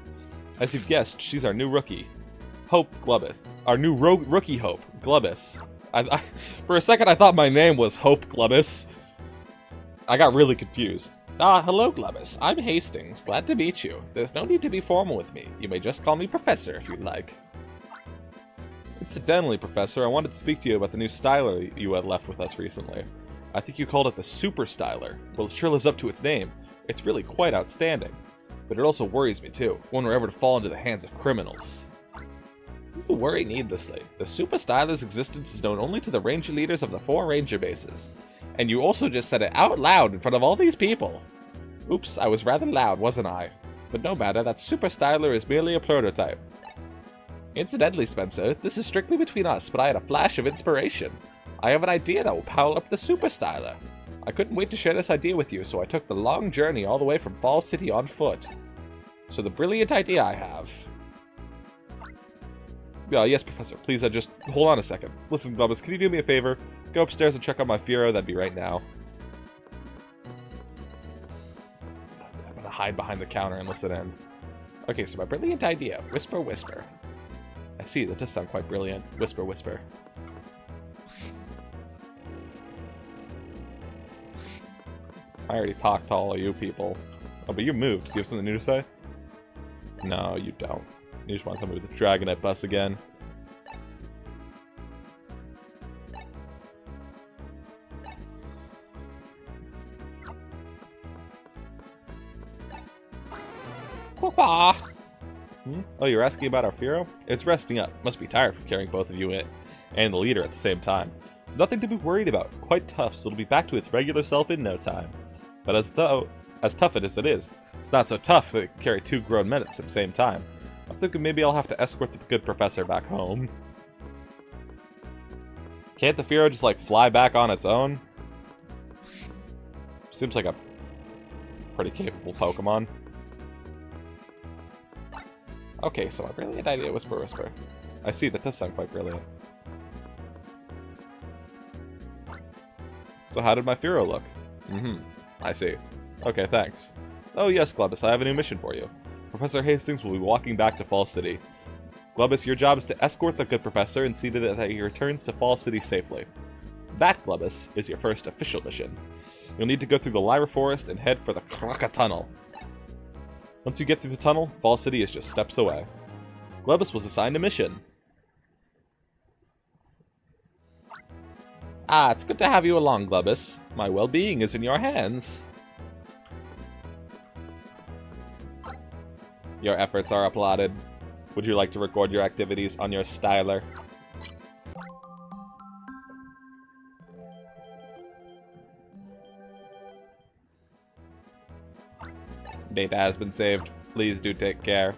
As you've guessed, she's our new rookie. Hope Glubus. Our new rookie Hope, Glubus. For a second, I thought my name was Hope Glubus. I got really confused. Ah, hello, Glubus. I'm Hastings. Glad to meet you. There's no need to be formal with me. You may just call me Professor if you'd like. Incidentally, Professor, I wanted to speak to you about the new styler you had left with us recently. I think you called it the Super Styler. Well, it sure lives up to its name. It's really quite outstanding. But it also worries me, too, if one were ever to fall into the hands of criminals. You worry needlessly. The Super Styler's existence is known only to the ranger leaders of the 4 ranger bases. And you also just said it out loud in front of all these people. Oops, I was rather loud, wasn't I? But no matter, that Super Styler is merely a prototype. Incidentally, Spencer, this is strictly between us, but I had a flash of inspiration. I have an idea that will power up the Super Styler. I couldn't wait to share this idea with you, so I took the long journey all the way from Fall City on foot. So the brilliant idea I have... yes, Professor, please just hold on a second. Listen, Glubus, can you do me a favor? Go upstairs and check on my Furo, that'd be right now. I'm gonna hide behind the counter and listen in. Okay, so my brilliant idea. Whisper, whisper. I see, that does sound quite brilliant. Whisper, whisper. I already talked to all of you people. Oh, but you moved. Do you have something new to say? No, you don't. You just want to move the Dragonite bus again. Oh, you're asking about our Furo? It's resting up. Must be tired from carrying both of you and the leader at the same time. There's nothing to be worried about. It's quite tough, so it'll be back to its regular self in no time. But as tough as it is, it's not so tough to carry 2 grown men at the same time. I'm thinking maybe I'll have to escort the good professor back home. Can't the Furo just, like, fly back on its own? Seems like a pretty capable Pokemon. Okay, so my brilliant idea, Whisper Whisper. I see, that does sound quite brilliant. So how did my Furo look? I see. Okay, thanks. Oh yes, Glebus, I have a new mission for you. Professor Hastings will be walking back to Fall City. Glebus, your job is to escort the good professor and see that he returns to Fall City safely. That, Glebus, is your first official mission. You'll need to go through the Lyra Forest and head for the Kraka Tunnel. Once you get through the tunnel, Fall City is just steps away. Glebus was assigned a mission. Ah, it's good to have you along, Glebus. My well-being is in your hands. Your efforts are applauded. Would you like to record your activities on your styler? Data has been saved. Please do take care.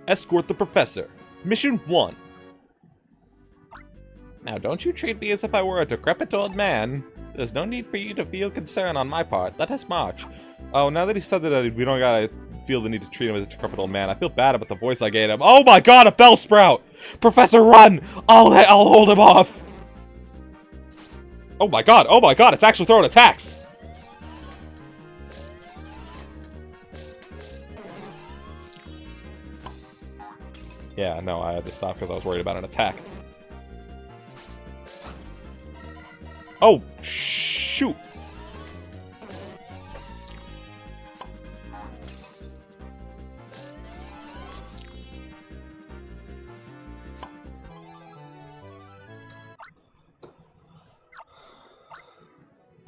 Escort the professor. Mission 1. Now, don't you treat me as if I were a decrepit old man. There's no need for you to feel concern on my part. Let us march. Oh, now that he said that, we don't gotta feel the need to treat him as a decrepit old man. I feel bad about the voice I gave him. Oh my god, a bell sprout! Professor, run! I'll hold him off! Oh my god, it's actually throwing attacks! Yeah, no, I had to stop because I was worried about an attack. Oh, shoot!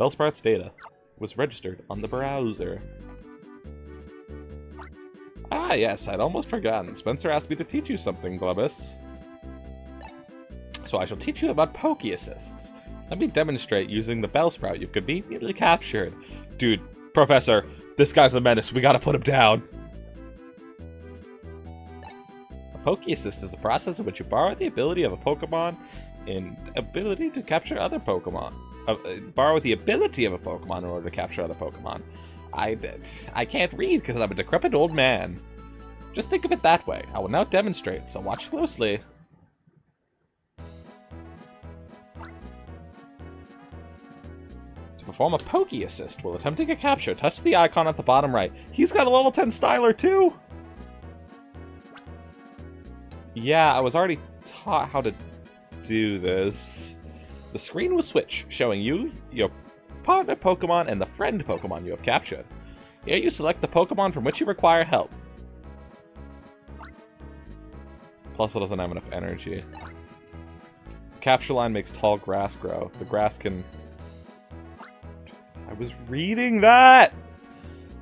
Bellsprout's data was registered on the browser. Ah, yes, I'd almost forgotten. Spencer asked me to teach you something, Glebus. So I shall teach you about Poke Assists. Let me demonstrate using the Bellsprout you've conveniently captured. Dude, Professor, this guy's a menace. We gotta put him down. A Poke Assist is a process in which you borrow the ability of a Pokemon and ability to capture other Pokemon. Borrow the ability of a Pokemon in order to capture other Pokemon. I can't read because I'm a decrepit old man. Just think of it that way. I will now demonstrate, so watch closely. To perform a Poke Assist while attempting a capture, touch the icon at the bottom right. He's got a level 10 styler too! Yeah, I was already taught how to do this. The screen will switch, showing you, your partner Pokemon, and the friend Pokemon you have captured. Here you select the Pokemon from which you require help. Plus it doesn't have enough energy. Capture line makes tall grass grow. The grass can... I was reading that!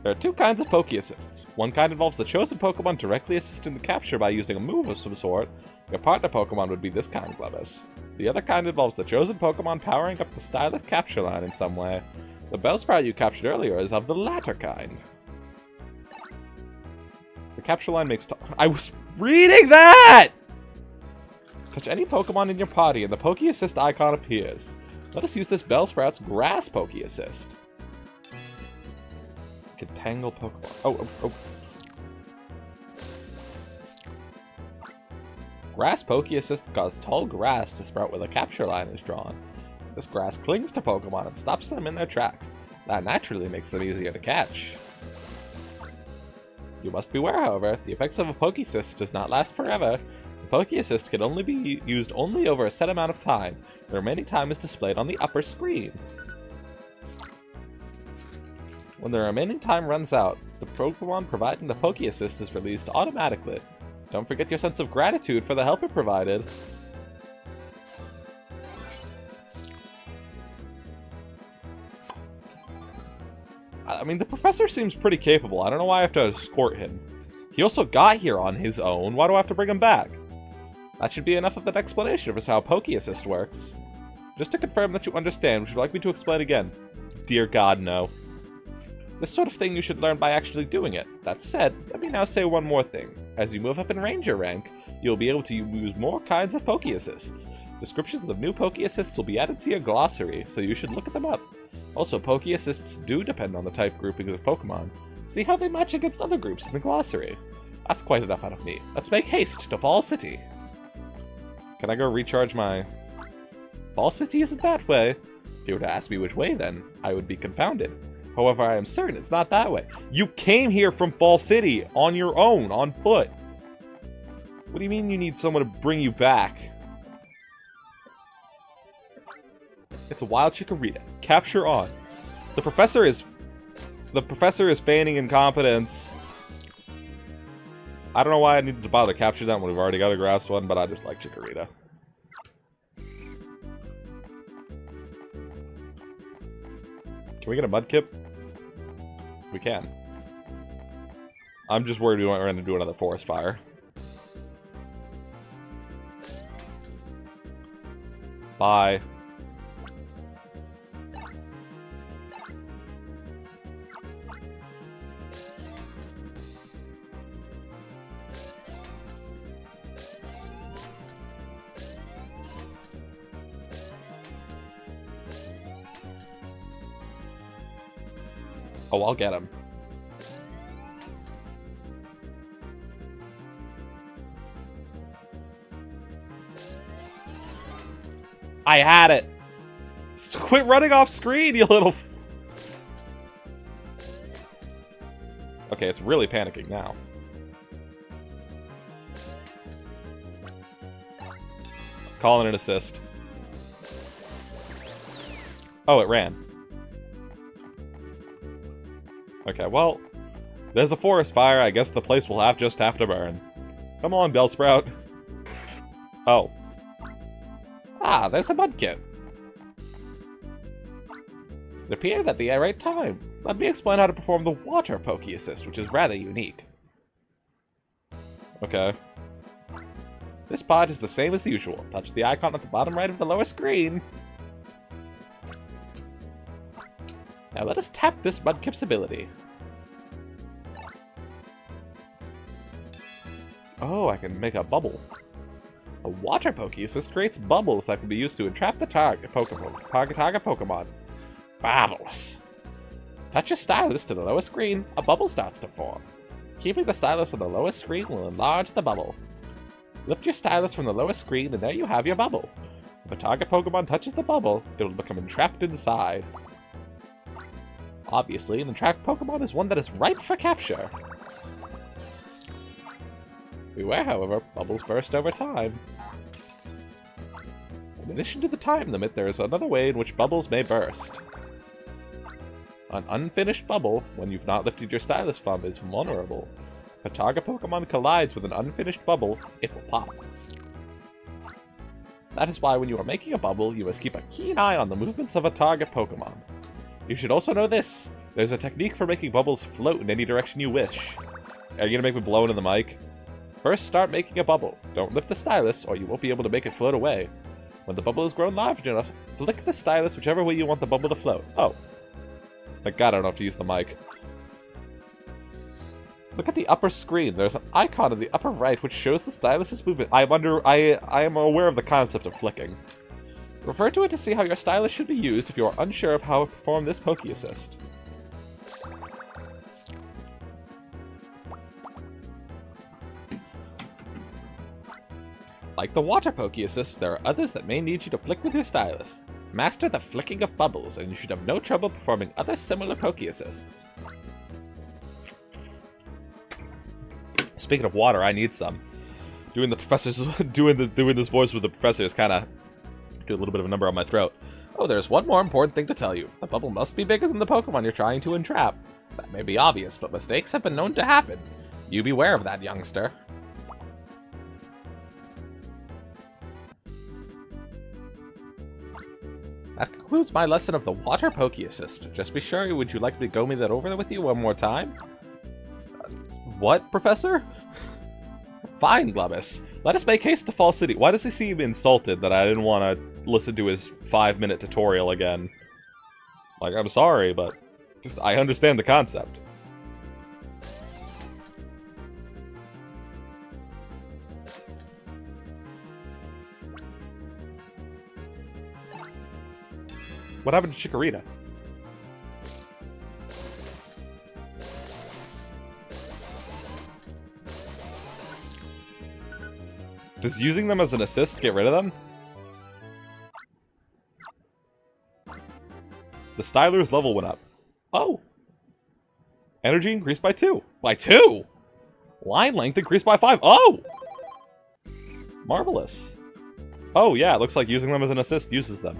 There are two kinds of Poke Assists. One kind involves the chosen Pokemon directly assisting the capture by using a move of some sort. Your partner Pokemon would be this kind, Glebus. The other kind involves the chosen Pokemon powering up the stylish capture line in some way. The Bellsprout you captured earlier is of the latter kind. The capture line makes I was reading that! Touch any Pokemon in your party and the Poke Assist icon appears. Let us use this Bellsprout's Grass Poke Assist. Can tangle Pokemon. Oh. Grass Poke Assists cause tall grass to sprout where the capture line is drawn. This grass clings to Pokemon and stops them in their tracks. That naturally makes them easier to catch. You must beware, however, the effects of a Poke Assist does not last forever. The Poke Assist can only be used over a set amount of time. The remaining time is displayed on the upper screen. When the remaining time runs out, the Pokemon providing the Poke Assist is released automatically. Don't forget your sense of gratitude for the help it provided. I mean, the professor seems pretty capable. I don't know why I have to escort him. He also got here on his own. Why do I have to bring him back? That should be enough of an explanation of how Poke Assist works. Just to confirm that you understand, would you like me to explain again? Dear God, no. This sort of thing you should learn by actually doing it. That said, let me now say one more thing. As you move up in Ranger rank, you'll be able to use more kinds of Poke Assists. Descriptions of new Poke Assists will be added to your glossary, so you should look them up. Also, Poke Assists do depend on the type grouping of Pokemon. See how they match against other groups in the glossary. That's quite enough out of me. Let's make haste to Fall City. Can I go recharge my... Fall City isn't that way. If you were to ask me which way, then I would be confounded. However, I am certain it's not that way. You came here from Fall City on your own, on foot. What do you mean you need someone to bring you back? It's a wild chikorita. Capture on. The professor is feigning incompetence. I don't know why I needed to bother capture that when we've already got a grass one, but I just like chikorita. Can we get a Mudkip? We can. I'm just worried we're going to do another forest fire. Bye. Oh, I'll get him. I had it! Quit running off screen, you little... Okay, it's really panicking now. Calling an assist. Oh, it ran. Okay, well, there's a forest fire. I guess the place will just have to burn. Come on, Bellsprout. Oh. Ah, there's a Mudkip. It appeared at the right time. Let me explain how to perform the Water Poke Assist, which is rather unique. Okay. This pod is the same as usual. Touch the icon at the bottom right of the lower screen. Now let us tap this Mudkip's ability. Oh, I can make a bubble. A Water Poke Assist creates bubbles that can be used to entrap the target Pokemon. Fabulous. Touch your stylus to the lower screen, a bubble starts to form. Keeping the stylus on the lower screen will enlarge the bubble. Lift your stylus from the lower screen and there you have your bubble. If a target Pokemon touches the bubble, it will become entrapped inside. Obviously, an entrapped Pokemon is one that is ripe for capture. Beware, however, bubbles burst over time. In addition to the time limit, there is another way in which bubbles may burst. An unfinished bubble, when you've not lifted your stylus from, is vulnerable. If a target Pokemon collides with an unfinished bubble, it will pop. That is why when you are making a bubble, you must keep a keen eye on the movements of a target Pokemon. You should also know this. There's a technique for making bubbles float in any direction you wish. Are you gonna make me blow into the mic? First, start making a bubble. Don't lift the stylus, or you won't be able to make it float away. When the bubble has grown large enough, flick the stylus whichever way you want the bubble to float. Oh. Thank God I don't have to use the mic. Look at the upper screen. There's an icon in the upper right which shows the stylus' movement. I am aware of the concept of flicking. Refer to it to see how your stylus should be used if you are unsure of how to perform this Poke Assist. Like the Water Poke Assist, there are others that may need you to flick with your stylus. Master the flicking of bubbles, and you should have no trouble performing other similar Poke Assists. Speaking of water, I need some. Doing this voice with the professor is kind of do a little bit of a number on my throat. Oh, there's one more important thing to tell you. The bubble must be bigger than the Pokemon you're trying to entrap. That may be obvious, but mistakes have been known to happen. You beware of that, youngster. That concludes my lesson of the Water Poke Assist. Just be sure, would you like me to go that over with you one more time? What, Professor? Fine, Glubus. Let us make haste to Fall City. Why does he seem insulted that I didn't want to listen to his 5-minute tutorial again? Like, I'm sorry, but just I understand the concept. What happened to Chikorita? Does using them as an assist get rid of them? The Styler's level went up. Oh! Energy increased by 2. By 2?! Line length increased by 5. Oh! Marvelous. Oh, yeah, it looks like using them as an assist uses them.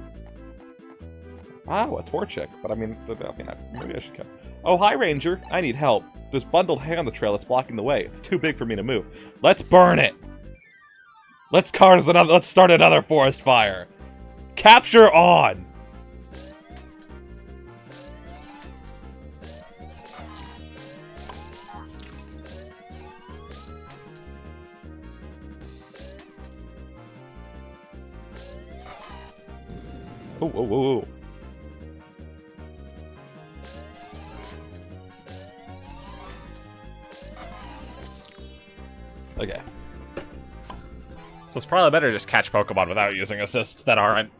Wow, a Torchic. But I mean, maybe I should go. Oh, hi, Ranger. I need help. There's bundled hay on the trail that's blocking the way. It's too big for me to move. Let's burn it! Let's start another forest fire! Capture on! Oh, oh, oh, oh. Okay. So it's probably better to just catch Pokemon without using assists that aren't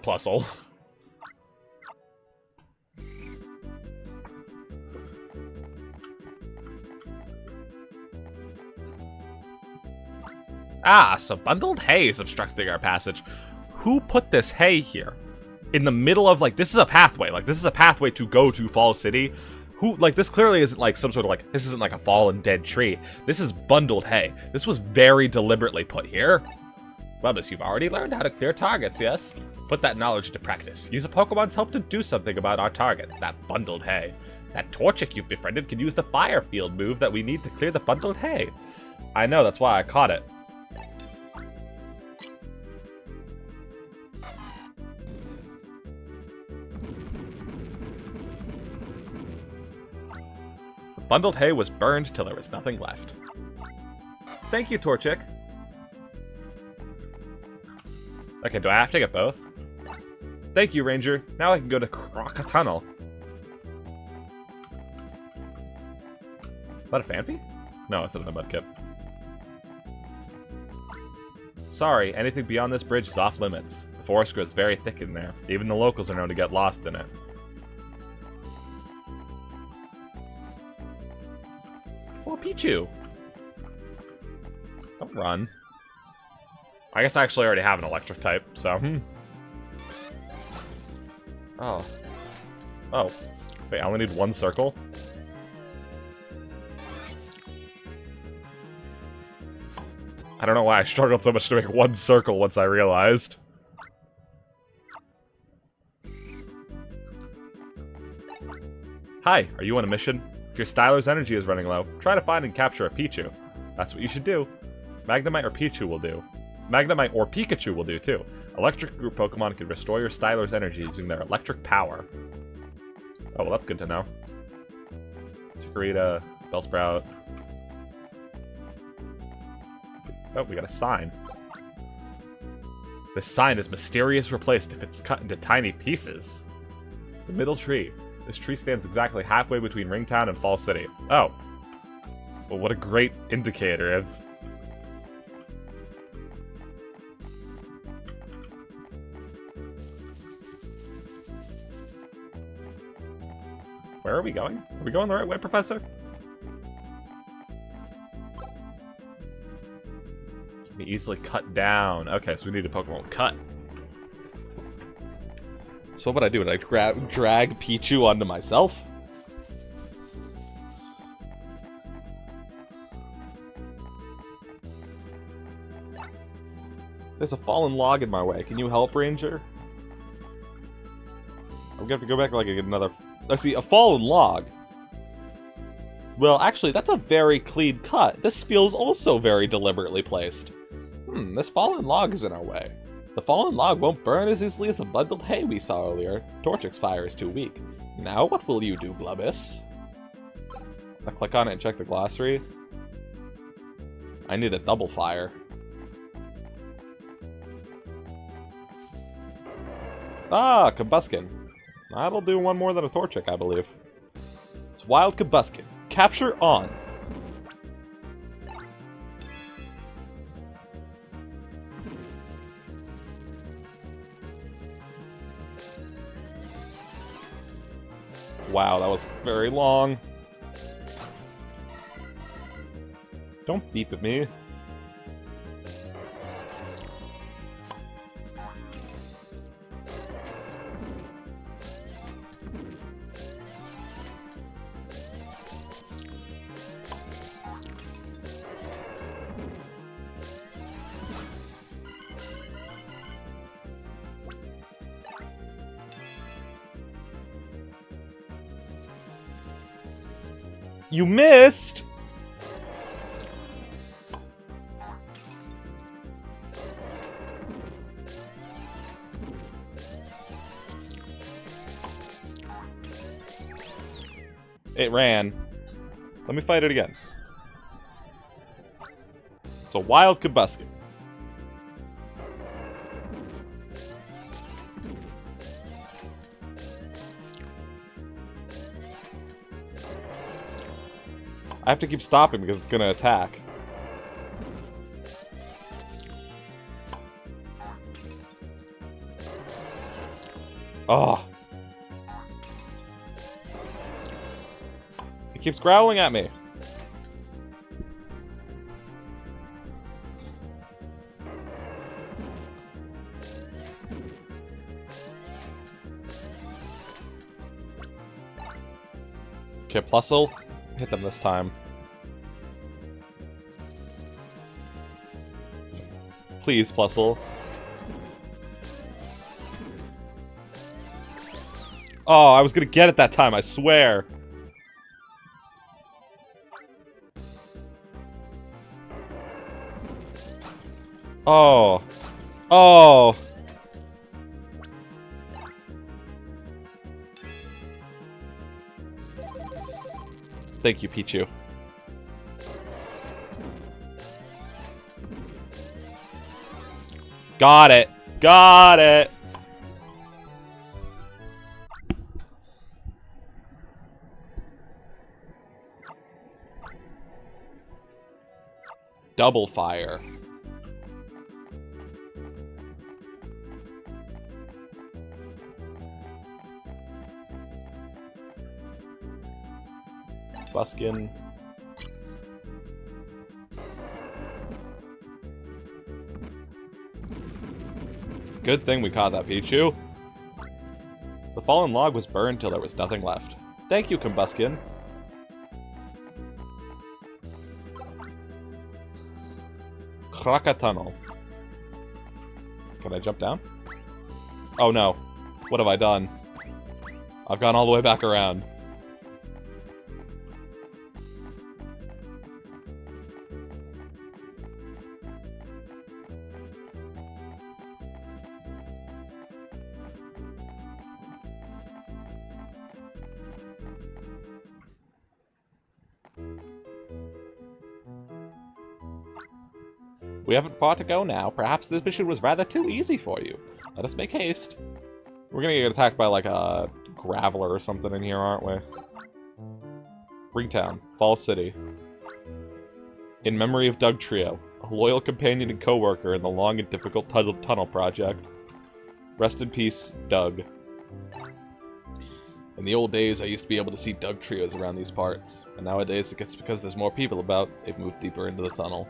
Plusle. Ah, so bundled hay is obstructing our passage. Who put this hay here? In the middle of, like, this is a pathway. Like, this is a pathway to go to Fall City. Who, like, this clearly isn't, like, some sort of, like, this isn't, like, a fallen dead tree. This is bundled hay. This was very deliberately put here. Webus, you've already learned how to clear targets, yes? Put that knowledge into practice. Use a Pokemon's help to do something about our target, that bundled hay. That Torchic you've befriended can use the Fire Field move that we need to clear the bundled hay. I know, that's why I caught it. Bundled hay was burned till there was nothing left. Thank you, Torchic. Okay, do I have to get both? Thank you, Ranger. Now I can go to Croc Tunnel. Is that a Phanpy? No, it's another Mudkip. Sorry, anything beyond this bridge is off limits. The forest grows very thick in there. Even the locals are known to get lost in it. Oh, Pichu! Don't run. I guess I actually already have an electric type, so... Oh. Oh. Wait, I only need one circle? I don't know why I struggled so much to make one circle once I realized. Hi, are you on a mission? If your Styler's energy is running low, try to find and capture a Pichu. That's what you should do. Magnemite or Pichu will do. Magnemite or Pikachu will do too. Electric group Pokemon can restore your Styler's energy using their electric power. Oh, well, that's good to know. Chikorita, Bellsprout. Oh, we got a sign. This sign is mysteriously replaced if it's cut into tiny pieces. The middle tree. This tree stands exactly halfway between Ringtown and Fall City. Oh. Well, what a great indicator. Where are we going? Are we going the right way, Professor? Can be easily cut down. Okay, so we need a Pokemon cut. So what would I do? Would I drag Pichu onto myself? There's a fallen log in my way. Can you help, Ranger? I'm gonna have to go back like another... I see, a fallen log. Well, actually, that's a very clean cut. This feels also very deliberately placed. This fallen log is in our way. The fallen log won't burn as easily as the bundled hay we saw earlier. Torchic's fire is too weak. Now what will you do, Glubus? I click on it and check the glossary. I need a double fire. Ah, Combuskin. That'll do one more than a Torchic, I believe. It's Wild Combuskin. Capture on. Wow, that was very long. Don't beep at me. You missed! It ran. Let me fight it again. It's a wild Kabuskin. I have to keep stopping because it's gonna attack. Oh. It keeps growling at me. Okay, Plusle. Hit them this time. Please, Plusle. Oh, I was gonna get it that time, I swear. Oh. Oh. Thank you, Pichu. Got it. Got it. Double fire. Buskin. Good thing we caught that Pichu. The fallen log was burned till there was nothing left. Thank you, Combuskin. Kraka Tunnel. Can I jump down? Oh no. What have I done? I've gone all the way back around. We haven't far to go now. Perhaps this mission was rather too easy for you. Let us make haste. We're gonna get attacked by like a graveler or something in here, aren't we? Ringtown, Falls City. In memory of Doug Trio, a loyal companion and co-worker in the long and difficult tunnel project. Rest in peace, Doug. In the old days, I used to be able to see Doug Trios around these parts. And nowadays, I guess because there's more people about, they've moved deeper into the tunnel.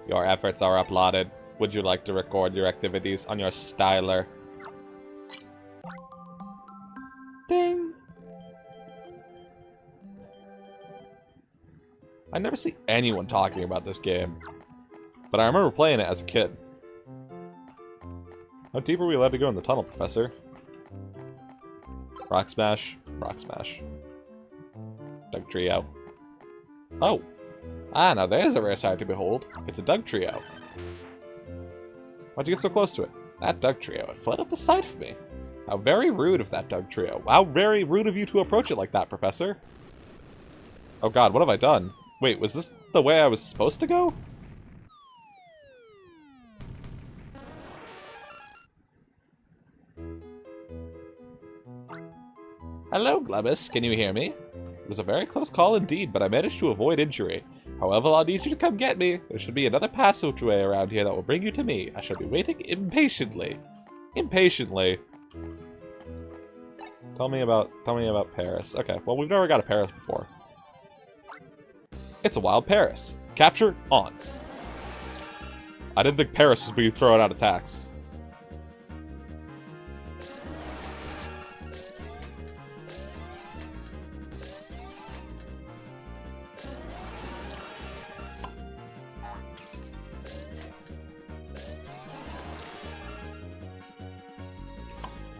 Your efforts are applauded. Would you like to record your activities on your styler? Ding! I never see anyone talking about this game. But I remember playing it as a kid. How deep are we allowed to go in the tunnel, Professor? Rock Smash. Rock Smash. Doug Trio. Oh! Ah, now there's a rare sight to behold. It's a Doug Trio. Why'd you get so close to it? That Doug Trio. It fled at the sight of me. How very rude of that Doug Trio. How very rude of you to approach it like that, Professor. Oh god, what have I done? Wait, was this the way I was supposed to go? Hello, Glebus. Can you hear me? It was a very close call indeed, but I managed to avoid injury. However, I'll need you to come get me. There should be another passageway around here that will bring you to me. I shall be waiting impatiently. Impatiently. Tell me about Paris. Okay, well, we've never got a Paris before. It's a wild Paris. Capture on. I didn't think Paris was being thrown out attacks.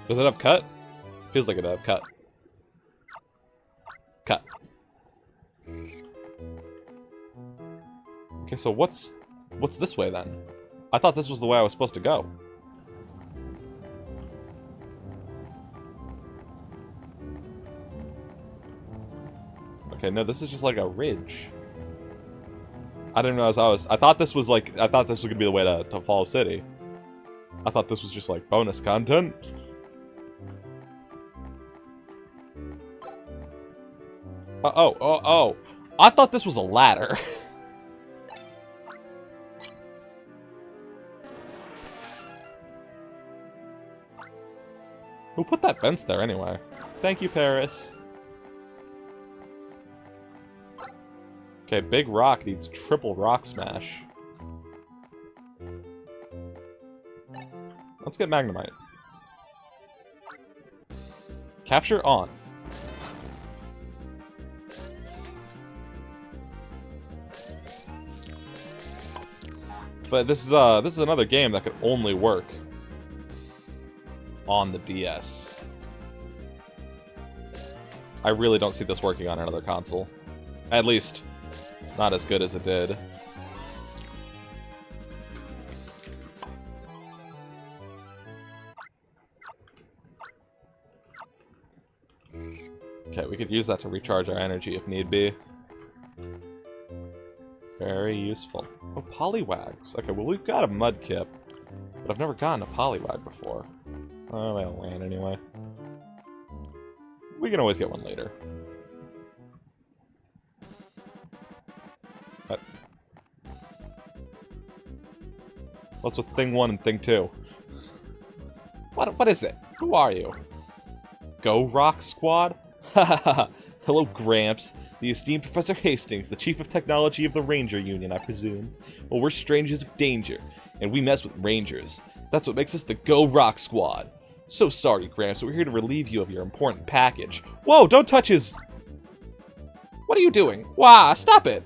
Does it have cut? Feels like it have cut. Cut. Okay, so what's this way then? I thought this was the way I was supposed to go. Okay, no, this is just like a ridge. I didn't realize I thought this was gonna be the way to Fall City. I thought this was just like bonus content. Oh. I thought this was a ladder. Who put that fence there anyway? Thank you, Paris. Okay, big rock needs triple rock smash. Let's get Magnemite. Capture on. But this is another game that could only work on the DS. I really don't see this working on another console. At least, not as good as it did. Okay, we could use that to recharge our energy if need be. Very useful. Oh, Poliwags. Okay, well, we've got a Mudkip, but I've never gotten a Poliwag before. Oh, they don't land anyway. We can always get one later. What's with thing 1 and thing 2? What is it? Who are you? Go Rock Squad? Hahaha. Hello, Gramps. The esteemed Professor Hastings, the Chief of Technology of the Ranger Union, I presume. Well, we're strangers of danger, and we mess with Rangers. That's what makes us the Go Rock Squad. So sorry, Gramps, but we're here to relieve you of your important package. Whoa, don't touch his... What are you doing? Wow, stop it!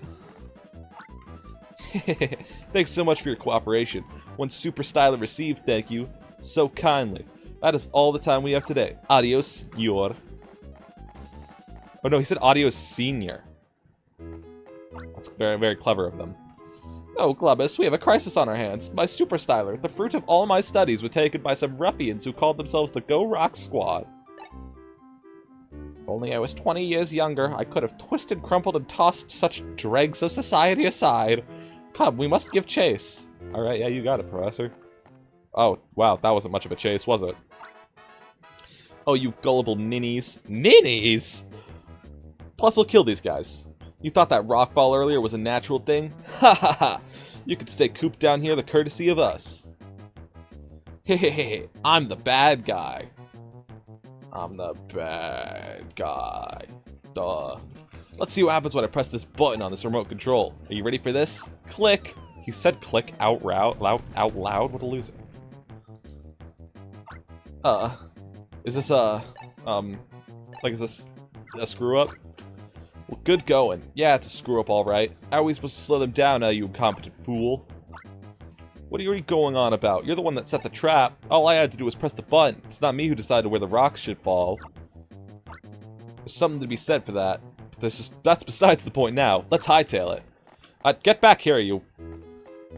Thanks so much for your cooperation. One Super Styler received, thank you. So kindly. That is all the time we have today. Adios, senor. Oh no, he said adios, senior. That's very, very clever of them. Oh, Glubus, we have a crisis on our hands. My Super Styler, the fruit of all my studies, was taken by some ruffians who called themselves the Go Rock Squad. If only I was 20 years younger, I could have twisted, crumpled, and tossed such dregs of society aside. Come, we must give chase. Alright, yeah, you got it, Professor. Oh, wow, that wasn't much of a chase, was it? Oh, you gullible ninnies. Ninnies?! Plus, we'll kill these guys. You thought that rockfall earlier was a natural thing? Ha ha ha! You could stay cooped down here the courtesy of us. Hehehe, I'm the bad guy. I'm the bad guy. Duh. Let's see what happens when I press this button on this remote control. Are you ready for this? Click! He said click out loud. What a loser. Is this is this a screw up? Well, good going. Yeah, it's a screw up, alright. How are we supposed to slow them down, you incompetent fool? What are you going on about? You're the one that set the trap. All I had to do was press the button. It's not me who decided where the rocks should fall. There's something to be said for that. But that's besides the point now. Let's hightail it. Get back here, you.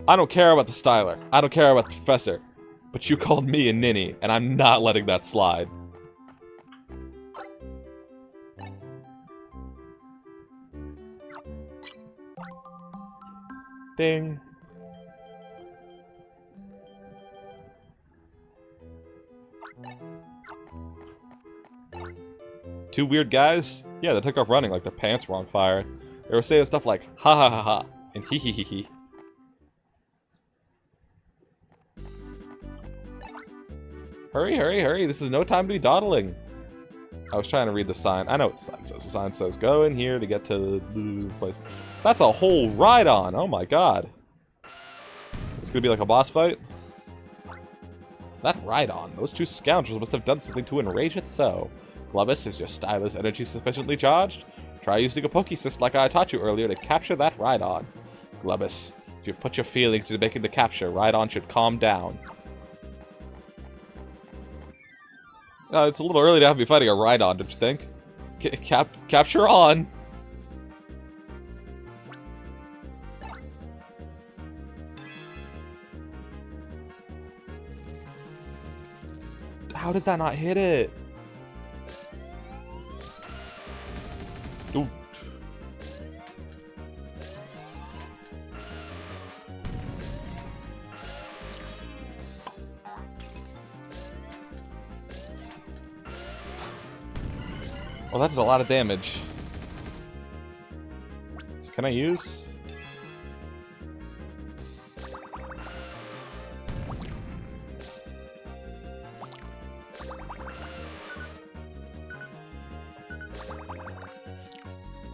I don't care about the styler. I don't care about the professor. But you called me a ninny, and I'm not letting that slide. Ding. Two weird guys? Yeah, they took off running like their pants were on fire. They were saying stuff like, ha ha ha ha, and hee hee hee hee. Hurry, hurry, hurry, this is no time to be dawdling. I was trying to read the sign. I know what the sign says. The sign says, go in here to get to the place. That's a whole ride-on. Oh my god. It's gonna be like a boss fight? That ride-on. Those two scoundrels must have done something to enrage it so. Glubus, is your stylus energy sufficiently charged? Try using a Pokécyst like I taught you earlier to capture that ride-on. Glubus, if you've put your feelings into making the capture, ride-on should calm down. It's a little early to have me fighting a Rhydon, don't you think? Capture on! How did that not hit it? Ooh. Well, that's a lot of damage. So can I use?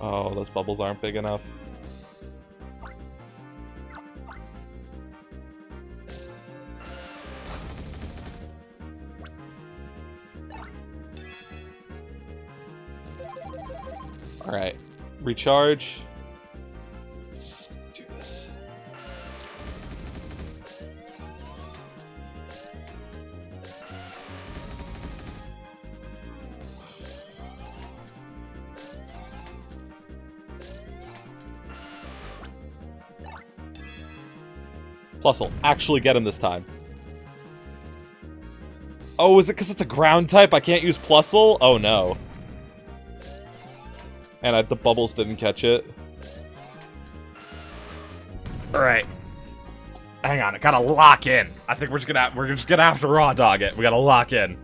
Oh, those bubbles aren't big enough. Alright, recharge. Let's do this. Plus, I'll actually get him this time. Oh, is it because it's a ground type? I can't use Plusle? Oh no. And the bubbles didn't catch it. Alright. Hang on, I gotta lock in. I think we're just gonna have to raw dog it. We gotta lock in.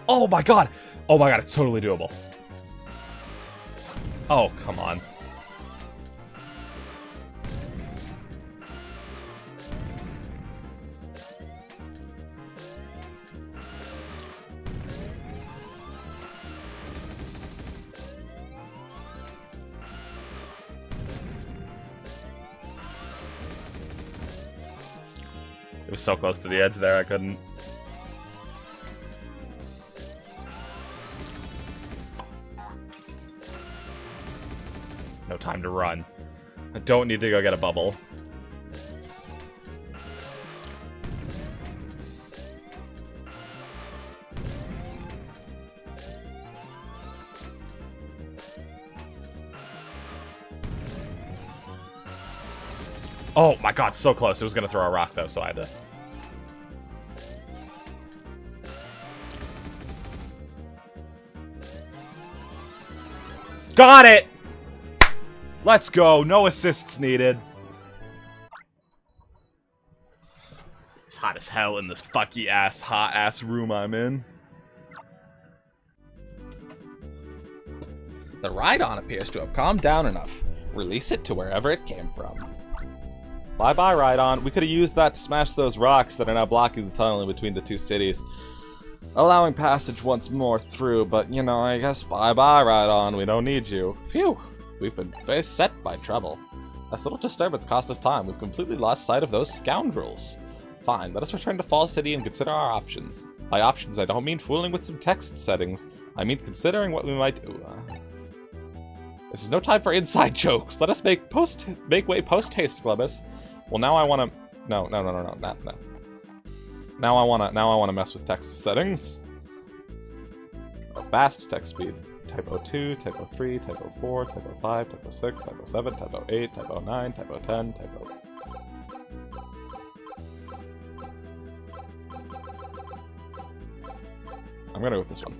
Oh my god! Oh my god, it's totally doable. Oh, come on. It was so close to the edge there, I couldn't. No time to run. I don't need to go get a bubble. Oh my god, so close. It was gonna throw a rock though, so I had to... Got it! Let's go. No assists needed. It's hot as hell in this fucky ass, hot ass room I'm in. The Rhydon appears to have calmed down enough. Release it to wherever it came from. Bye-bye, Rhydon. We could have used that to smash those rocks that are now blocking the tunnel in between the two cities, allowing passage once more through, but, you know, I guess bye-bye, Rhydon. We don't need you. Phew. We've been beset by trouble. This little disturbance cost us time. We've completely lost sight of those scoundrels. Fine, let us return to Fall City and consider our options. By options, I don't mean fooling with some text settings. I mean considering what we might do. This is no time for inside jokes. Let us make way post-haste, Glebus. Well, now I want to... No. Now I want to mess with text settings. Fast text speed. Typo 2, Typo 3, Typo 4, Typo 5, Typo 6, Typo 7, Typo 8, Typo 9, Typo 10, Typo... I'm gonna go with this one.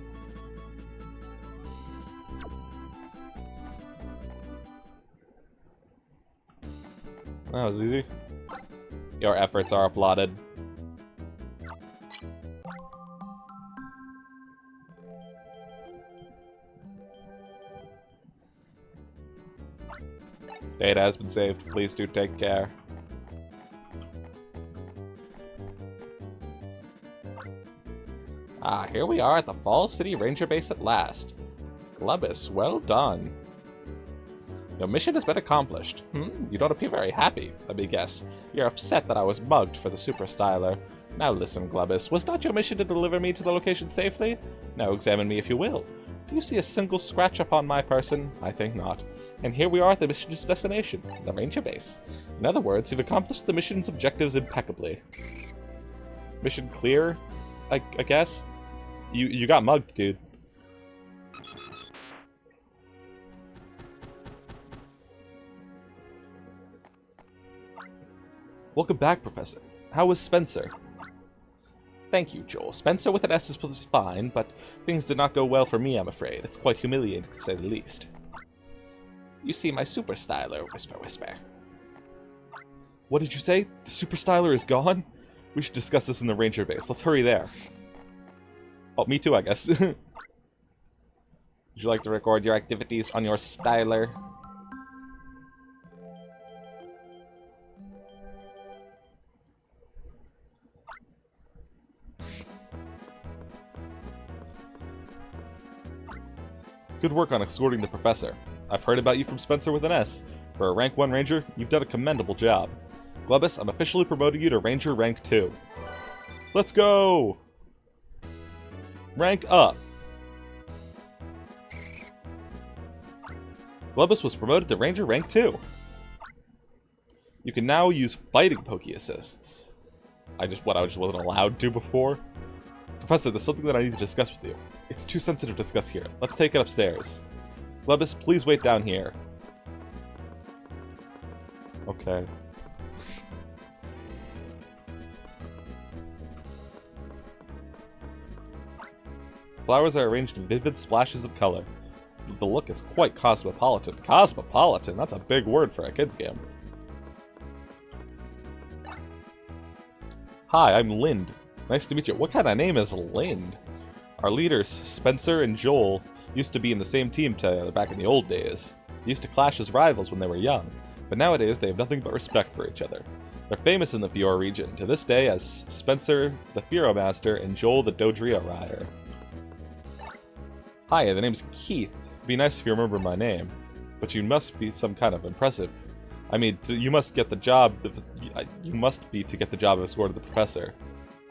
That was easy. Your efforts are applauded. Data has been saved. Please do take care. Ah, here we are at the Fall City Ranger Base at last. Glebus, well done. Your mission has been accomplished. You don't appear very happy. Let me guess. You're upset that I was mugged for the Super Styler. Now listen, Glubus, was not your mission to deliver me to the location safely? Now examine me if you will. Do you see a single scratch upon my person? I think not. And here we are at the mission's destination, the Ranger Base. In other words, you've accomplished the mission's objectives impeccably. Mission clear, I guess? You got mugged, dude. Welcome back, Professor. How was Spencer? Thank you, Joel. Spencer with an S was fine, but things did not go well for me, I'm afraid. It's quite humiliating, to say the least. You see my super styler, whisper, whisper. What did you say? The super styler is gone? We should discuss this in the Ranger Base. Let's hurry there. Oh, me too, I guess. Would you like to record your activities on your styler? Good work on escorting the professor. I've heard about you from Spencer with an S. For a rank 1 ranger, you've done a commendable job. Glubus, I'm officially promoting you to Ranger rank 2. Let's go! Rank up! Glubus was promoted to Ranger rank 2. You can now use fighting Poke Assists. I just wasn't allowed to before. Professor, there's something that I need to discuss with you. It's too sensitive to discuss here. Let's take it upstairs. Glubus, please wait down here. Okay. Flowers are arranged in vivid splashes of color. The look is quite cosmopolitan. Cosmopolitan? That's a big word for a kid's game. Hi, I'm Lind. Nice to meet you. What kind of name is Lind? Our leaders, Spencer and Joel, used to be in the same team together back in the old days. They used to clash as rivals when they were young, but nowadays they have nothing but respect for each other. They're famous in the Fiora region to this day as Spencer the Fiora Master and Joel the Dodrio Rider. Hi, the name's Keith. It'd be nice if you remember my name, but you must be some kind of impressive. I mean, you must get the job. You must be to get the job of escorting the professor.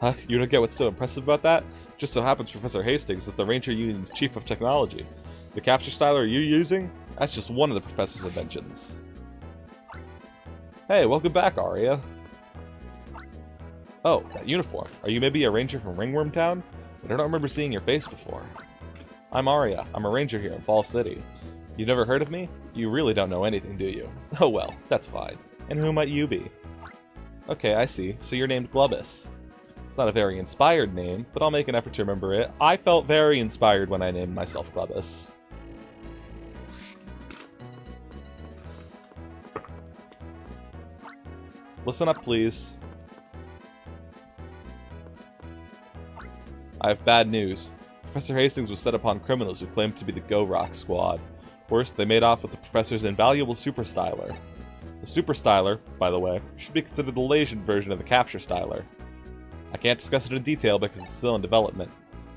Huh? You don't get what's so impressive about that? Just so happens Professor Hastings is the Ranger Union's Chief of Technology. The capture styler you're using? That's just one of the professor's inventions. Hey, welcome back, Aria. Oh, that uniform. Are you maybe a ranger from Ringworm Town? I don't remember seeing your face before. I'm Aria. I'm a ranger here in Fall City. You never heard of me? You really don't know anything, do you? Oh well, that's fine. And who might you be? Okay, I see. So you're named Glubus. It's not a very inspired name, but I'll make an effort to remember it. I felt very inspired when I named myself Glubus. Listen up, please. I have bad news. Professor Hastings was set upon criminals who claimed to be the Go Rock Squad. Worse, they made off with the professor's invaluable Super Styler. The Super Styler, by the way, should be considered the Lasian version of the Capture Styler. I can't discuss it in detail because it's still in development.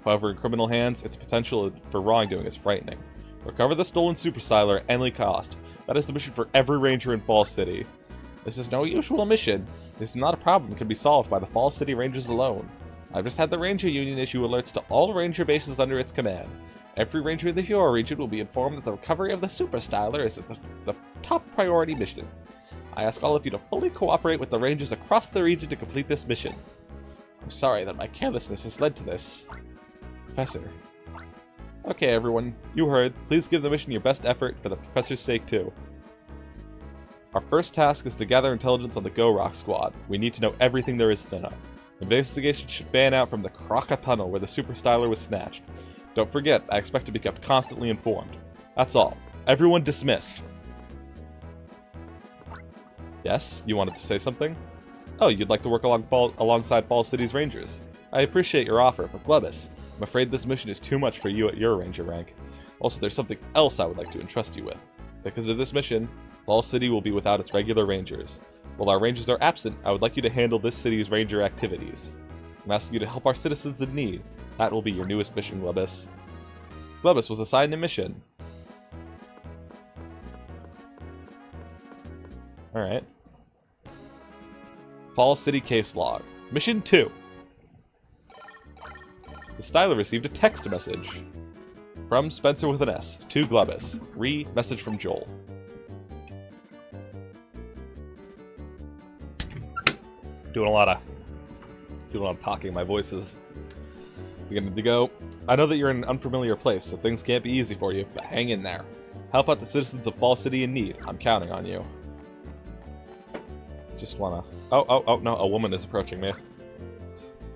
However, in criminal hands, its potential for wrongdoing is frightening. Recover the stolen Super Styler at any cost. That is the mission for every ranger in Fall City. This is no usual mission. This is not a problem that can be solved by the Fall City Rangers alone. I've just had the Ranger Union issue alerts to all ranger bases under its command. Every ranger in the Fiora region will be informed that the recovery of the Super Styler is the top priority mission. I ask all of you to fully cooperate with the rangers across the region to complete this mission. I'm sorry that my carelessness has led to this. Professor. Okay, everyone. You heard. Please give the mission your best effort for the professor's sake, too. Our first task is to gather intelligence on the Go Rock Squad. We need to know everything there is to know. Investigation should fan out from the Kraka Tunnel where the Super Styler was snatched. Don't forget, I expect to be kept constantly informed. That's all. Everyone dismissed. Yes? You wanted to say something? Oh, you'd like to work alongside Fall City's Rangers. I appreciate your offer, but Glubus, I'm afraid this mission is too much for you at your Ranger rank. Also, there's something else I would like to entrust you with. Because of this mission, Fall City will be without its regular Rangers. While our Rangers are absent, I would like you to handle this city's Ranger activities. I'm asking you to help our citizens in need. That will be your newest mission, Glubus. Glubus was assigned a mission. Alright. Fall City Case Log. Mission 2. The styler received a text message. From Spencer with an S, to Glubus. Message from Joel. Doing a lot of talking. My voice is beginning to go. I know that you're in an unfamiliar place, so things can't be easy for you, but hang in there. Help out the citizens of Fall City in need. I'm counting on you. Just wanna... Oh, no, a woman is approaching me.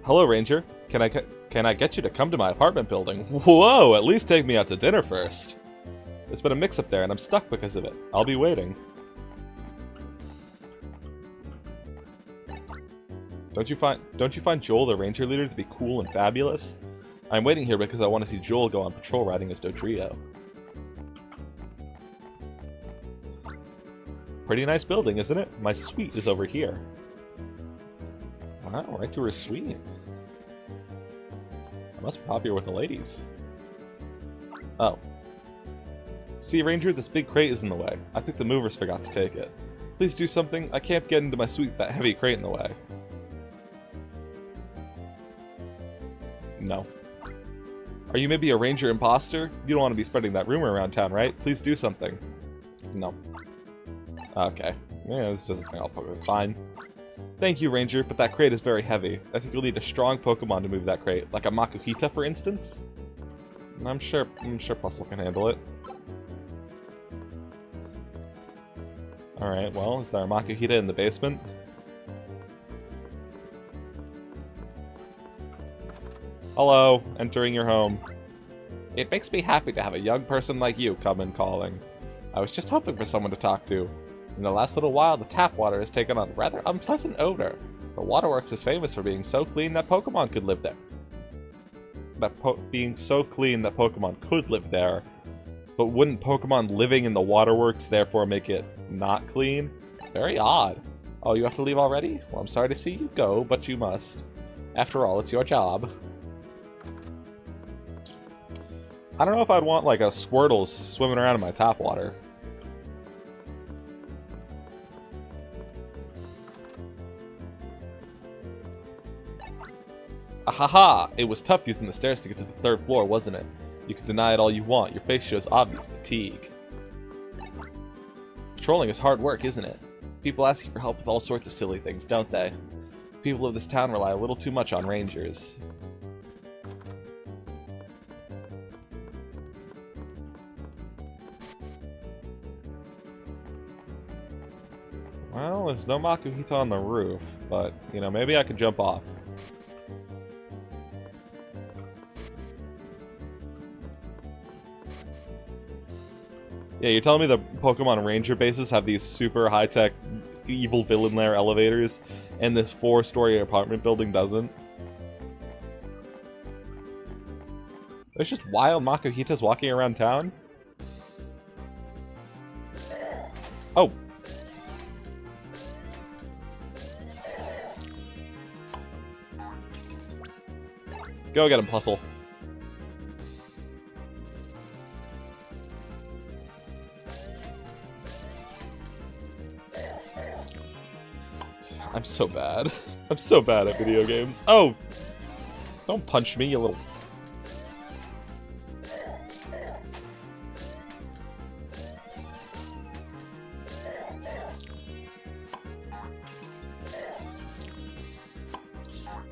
Hello, Ranger. Can I get you to come to my apartment building? Whoa, at least take me out to dinner first. There's been a mix-up there, and I'm stuck because of it. I'll be waiting. Don't you find Joel, the Ranger leader, to be cool and fabulous? I'm waiting here because I want to see Joel go on patrol riding his Dodrio. Pretty nice building, isn't it? My suite is over here. Wow, right to her suite. I must be popular with the ladies. Oh. See, Ranger, this big crate is in the way. I think the movers forgot to take it. Please do something. I can't get into my suite with that heavy crate in the way. No. Are you maybe a Ranger imposter? You don't want to be spreading that rumor around town, right? Please do something. No. Okay. Yeah, this is just a thing I'll poke it. Fine. Thank you, Ranger, but that crate is very heavy. I think you'll need a strong Pokemon to move that crate, like a Makuhita, for instance. I'm sure Puzzle can handle it. Alright, well, is there a Makuhita in the basement? Hello, entering your home. It makes me happy to have a young person like you come in calling. I was just hoping for someone to talk to. In the last little while, the tap water has taken on a rather unpleasant odor. The waterworks is famous for being so clean that Pokemon could live there. Being so clean that Pokemon could live there. But wouldn't Pokemon living in the waterworks therefore make it not clean? Very odd. Oh, you have to leave already? Well, I'm sorry to see you go, but you must. After all, it's your job. I don't know if I'd want, like, a Squirtle swimming around in my tap water. Ahaha! It was tough using the stairs to get to the 3rd floor, wasn't it? You can deny it all you want. Your face shows obvious fatigue. Patrolling is hard work, isn't it? People ask you for help with all sorts of silly things, don't they? People of this town rely a little too much on rangers. Well, there's no Makuhita on the roof, but, you know, maybe I could jump off. Yeah, you're telling me the Pokemon Ranger bases have these super high-tech evil villain lair elevators, and this 4-story apartment building doesn't? There's just wild Makuhitas walking around town? Oh. Go get him, Puzzle. I'm so bad. I'm so bad at video games. Oh! Don't punch me, you little...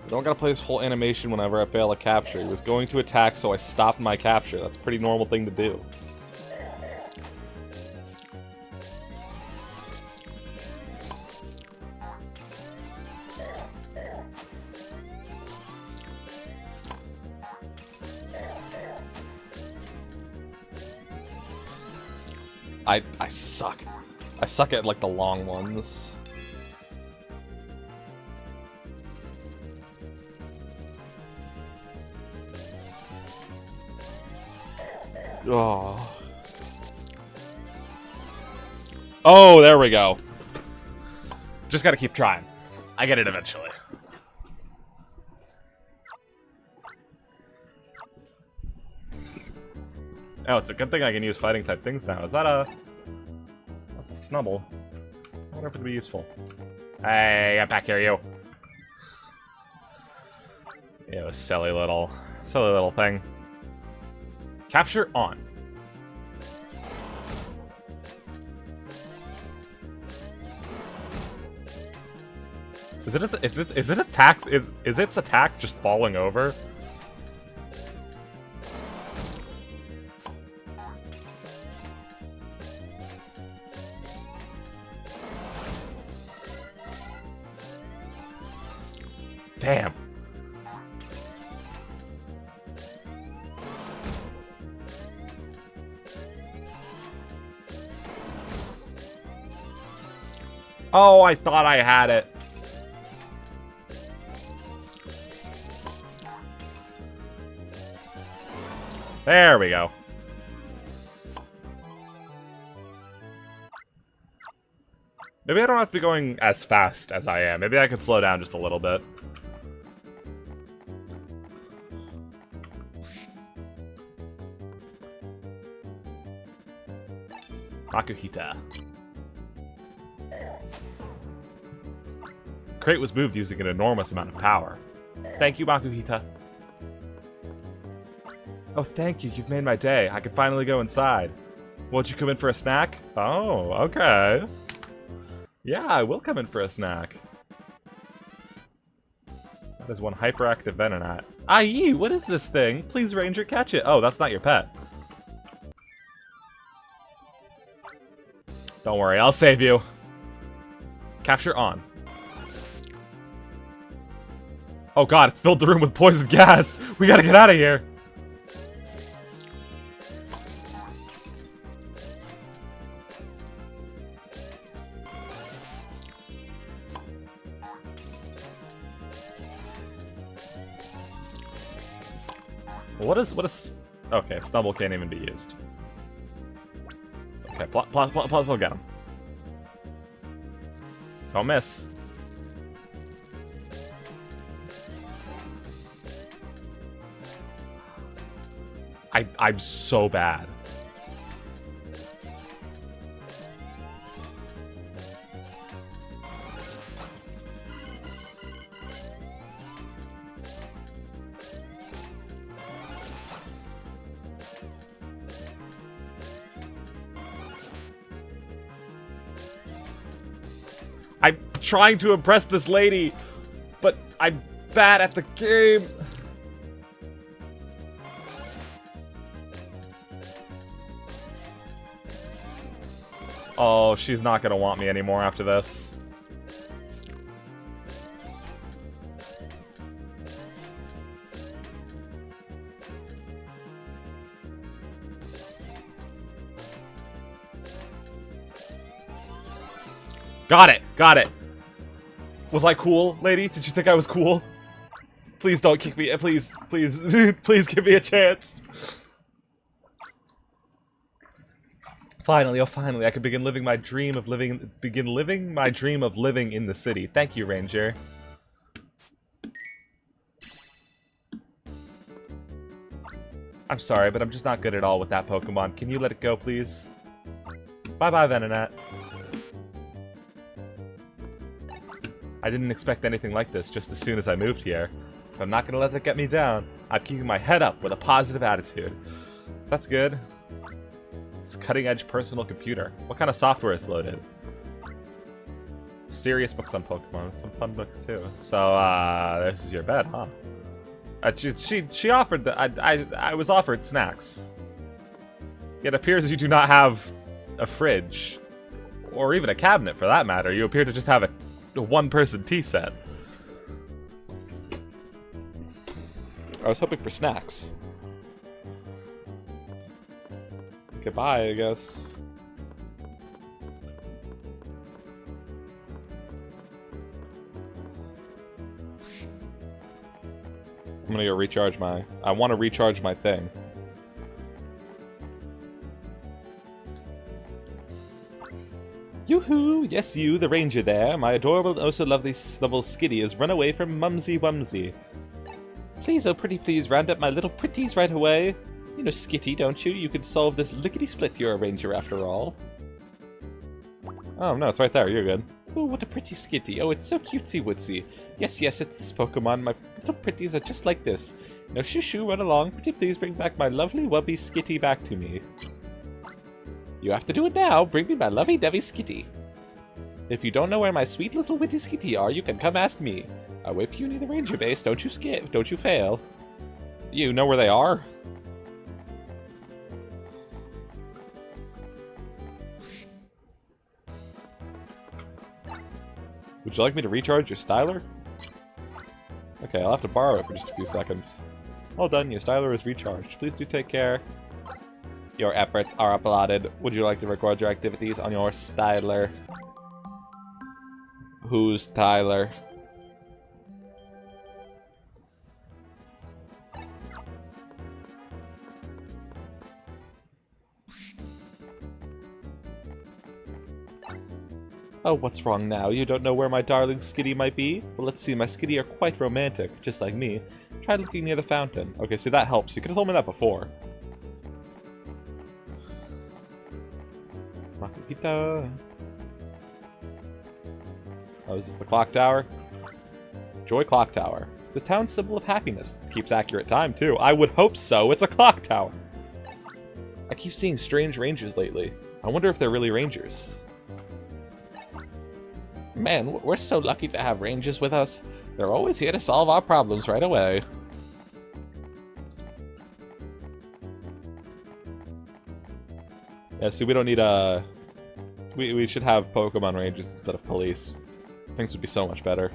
I don't gotta play this whole animation whenever I fail a capture. He was going to attack, so I stopped my capture. That's a pretty normal thing to do. I suck. I suck at, like, the long ones. Oh. Oh, there we go. Just gotta keep trying. I get it eventually. Oh, it's a good thing I can use fighting type things now. Is that a... That's a Snubble. I wonder if it'd be useful. Hey, get back here, you. You silly little Silly little thing. Capture on. Is its attack just falling over? Damn. Oh, I thought I had it. There we go. Maybe I don't have to be going as fast as I am. Maybe I could slow down just a little bit. Makuhita. Crate was moved using an enormous amount of power. Thank you, Makuhita. Oh, thank you. You've made my day. I can finally go inside. Won't you come in for a snack? Oh, okay. Yeah, I will come in for a snack. That is one hyperactive Venonat. Aye, what is this thing? Please, Ranger, catch it. Oh, that's not your pet. Don't worry, I'll save you. Capture on. Oh god, it's filled the room with poison gas. We gotta get out of here. What is... Okay, Snubble can't even be used. Okay, plus will get him. Don't miss. I'm so bad. I'm trying to impress this lady, but I'm bad at the game. Oh, she's not gonna want me anymore after this. Got it! Got it! Was I cool, lady? Did you think I was cool? Please don't kick me. Please, please, please give me a chance. Finally, oh finally, I can begin living my dream of living in the city. Thank you, Ranger. I'm sorry, but I'm just not good at all with that Pokemon. Can you let it go, please? Bye-bye, Venonat. I didn't expect anything like this just as soon as I moved here. But I'm not gonna let that get me down. I'm keeping my head up with a positive attitude. That's good. It's a cutting-edge personal computer. What kind of software is loaded? Serious books on Pokemon. Some fun books, too. So, this is your bed, huh? She offered the... I was offered snacks. It appears you do not have a fridge. Or even a cabinet, for that matter. You appear to just have a one-person tea set. I was hoping for snacks. Goodbye, I guess. I'm gonna go recharge my... I want to recharge my thing. Yoo-hoo! Yes, you, the ranger there. My adorable and oh so lovely snubble skitty has run away from Mumsy Wumsy. Please, oh pretty please, round up my little pretties right away. You know Skitty, don't you? You can solve this lickety-split. You're a ranger after all. Oh, no, it's right there. You're good. Oh, what a pretty skitty. Oh, it's so cutesy-wootsy. Yes, yes, it's this Pokemon. My little pretties are just like this. Now, shoo-shoo, run along. Pretty please bring back my lovely wubby skitty back to me. You have to do it now. Bring me my lovey-dovey skitty. If you don't know where my sweet little witty skitty are, you can come ask me. I'll wait for you near the ranger base. Don't you skip. Don't you fail. You know where they are? Would you like me to recharge your styler? Okay, I'll have to borrow it for just a few seconds. Well done, your styler is recharged. Please do take care. Your efforts are applauded. Would you like to record your activities on your styler? Who's Tyler? Oh, what's wrong now? You don't know where my darling skitty might be? Well, let's see, my skitty are quite romantic, just like me. Try looking near the fountain. Okay, so that helps. You could have told me that before. Makapita. Oh, is this the clock tower? Joy Clock Tower. The town's symbol of happiness. Keeps accurate time, too. I would hope so. It's a clock tower. I keep seeing strange rangers lately. I wonder if they're really rangers. Man, we're so lucky to have rangers with us. They're always here to solve our problems right away. Yeah, see, we don't need we should have Pokemon Rangers instead of police. Things would be so much better.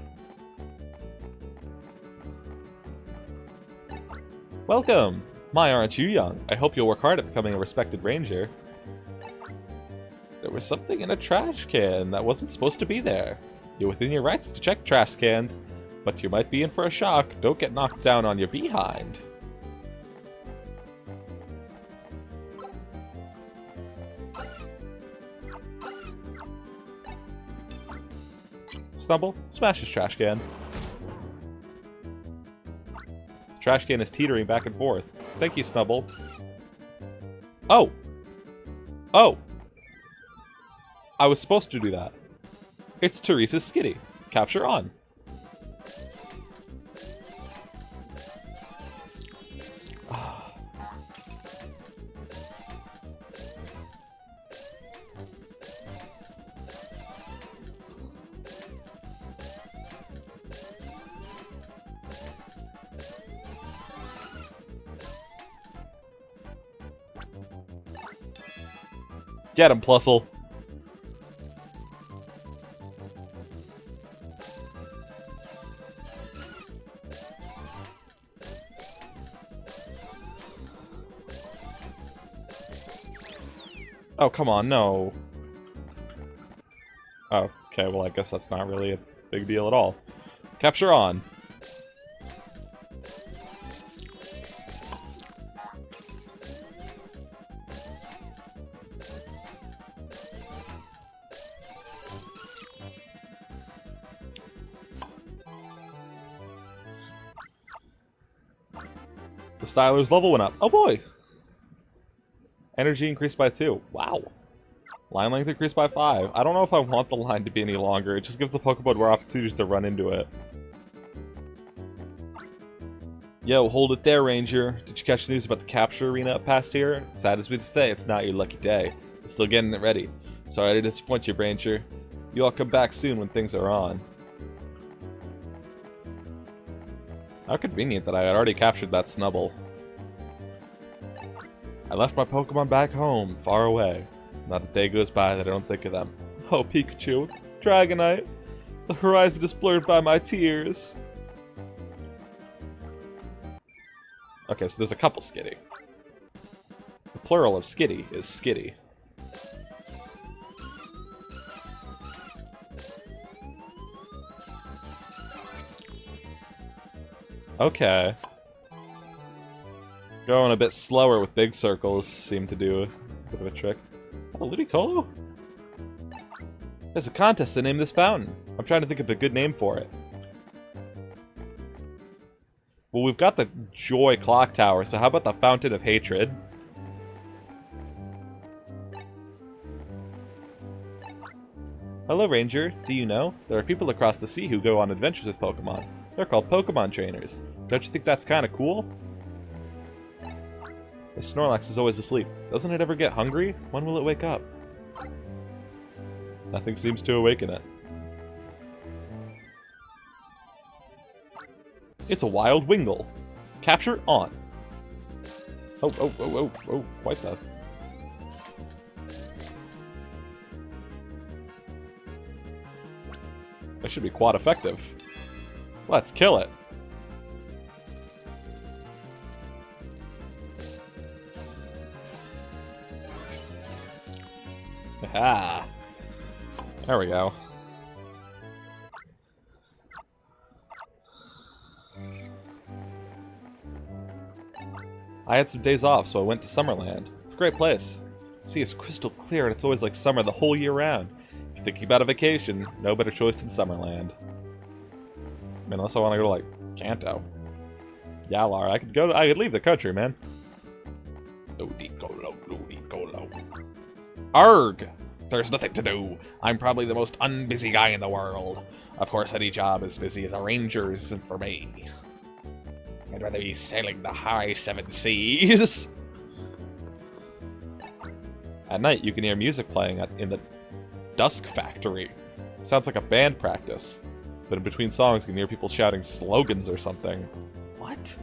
Welcome! My, aren't you young? I hope you'll work hard at becoming a respected ranger. There was something in a trash can that wasn't supposed to be there. You're within your rights to check trash cans, but you might be in for a shock. Don't get knocked down on your behind. Snubble, smash his trash can. The trash can is teetering back and forth. Thank you, Snubble. Oh! Oh! I was supposed to do that. It's Teresa's skitty. Capture on. Get him, Plusle. Oh, come on, no. Oh, okay, well, I guess that's not really a big deal at all. Capture on. The Styler's level went up. Oh boy! Energy increased by 2. Wow. Line length increased by 5. I don't know if I want the line to be any longer. It just gives the Pokemon more opportunities to run into it. Yo, hold it there, Ranger. Did you catch the news about the capture arena up past here? Sad as we say, it's not your lucky day. We're still getting it ready. Sorry to disappoint you, Ranger. You all come back soon when things are on. How convenient that I had already captured that Snubble. I left my Pokemon back home, far away. Not a day goes by that I don't think of them. Oh, Pikachu, Dragonite, the horizon is blurred by my tears. Okay, so there's a couple Skitty. The plural of Skitty is Skitty. Okay. Going a bit slower with big circles seemed to do a bit of a trick. Oh, Ludicolo? There's a contest to name this fountain. I'm trying to think of a good name for it. Well, we've got the Joy Clock Tower, so how about the Fountain of Hatred? Hello, Ranger. Do you know? There are people across the sea who go on adventures with Pokemon. They're called Pokemon trainers. Don't you think that's kind of cool? The Snorlax is always asleep. Doesn't it ever get hungry? When will it wake up? Nothing seems to awaken it. It's a wild Wingull. Capture on. Oh, quite that. That should be quite effective. Let's kill it. Ah. There we go. I had some days off, so I went to Summerland. It's a great place. The sea is crystal clear, and it's always like summer the whole year round. If you're thinking about a vacation, no better choice than Summerland. I mean, unless I want to go to, like, Kanto. Yeah, Lara, I could leave the country, man. Arg! There's nothing to do. I'm probably the most unbusy guy in the world. Of course, any job as busy as a ranger isn't for me. I'd rather be sailing the high seven seas. At night, you can hear music playing in the Dusk Factory. Sounds like a band practice. But in between songs, you can hear people shouting slogans or something. What?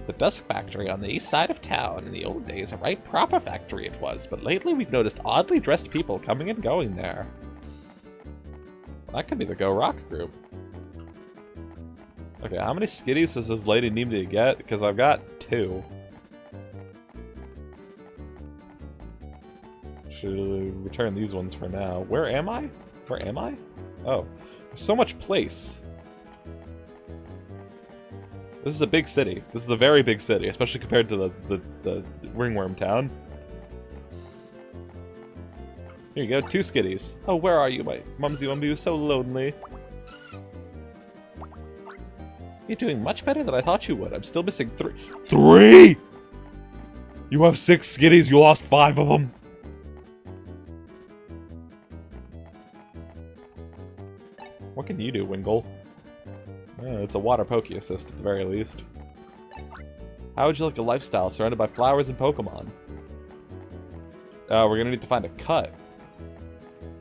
The Dusk Factory on the east side of town. In the old days, a right proper factory it was, but lately we've noticed oddly dressed people coming and going there. Well, that could be the Go Rock group. Okay, how many skitties does this lady need me to get? Because I've got 2. Should return these ones for now. Where am I? Where am I? Oh, there's so much place. This is a big city. This is a very big city, especially compared to the Ringworm town. Here you go, 2 skitties. Oh, where are you, my Mumsy Wumby was so lonely. You're doing much better than I thought you would. I'm still missing 3. 3?! You have 6 skitties, you lost 5 of them. What can you do, Wingull? It's a water Poke assist at the very least. How would you like a lifestyle surrounded by flowers and Pokemon? We're gonna need to find a cut.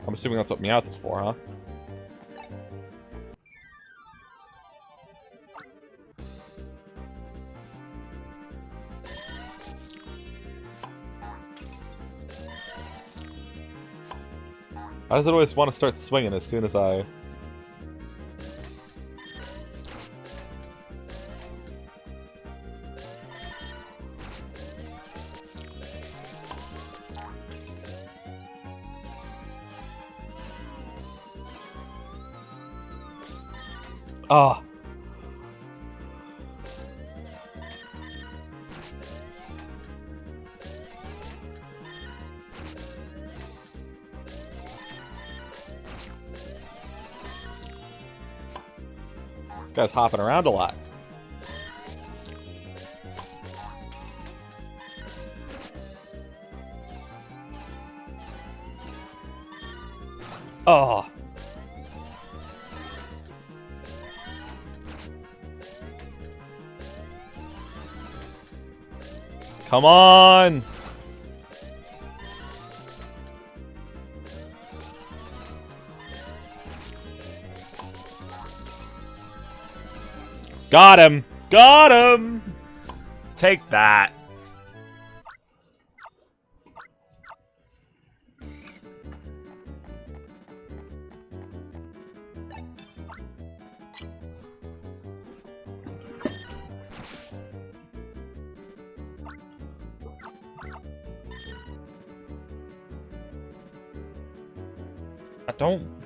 I'm assuming that's what Meowth is for, huh? How does it always want to start swinging as soon as I... Ah. This guy's hopping around a lot. Oh. Come on! Got him! Got him! Take that.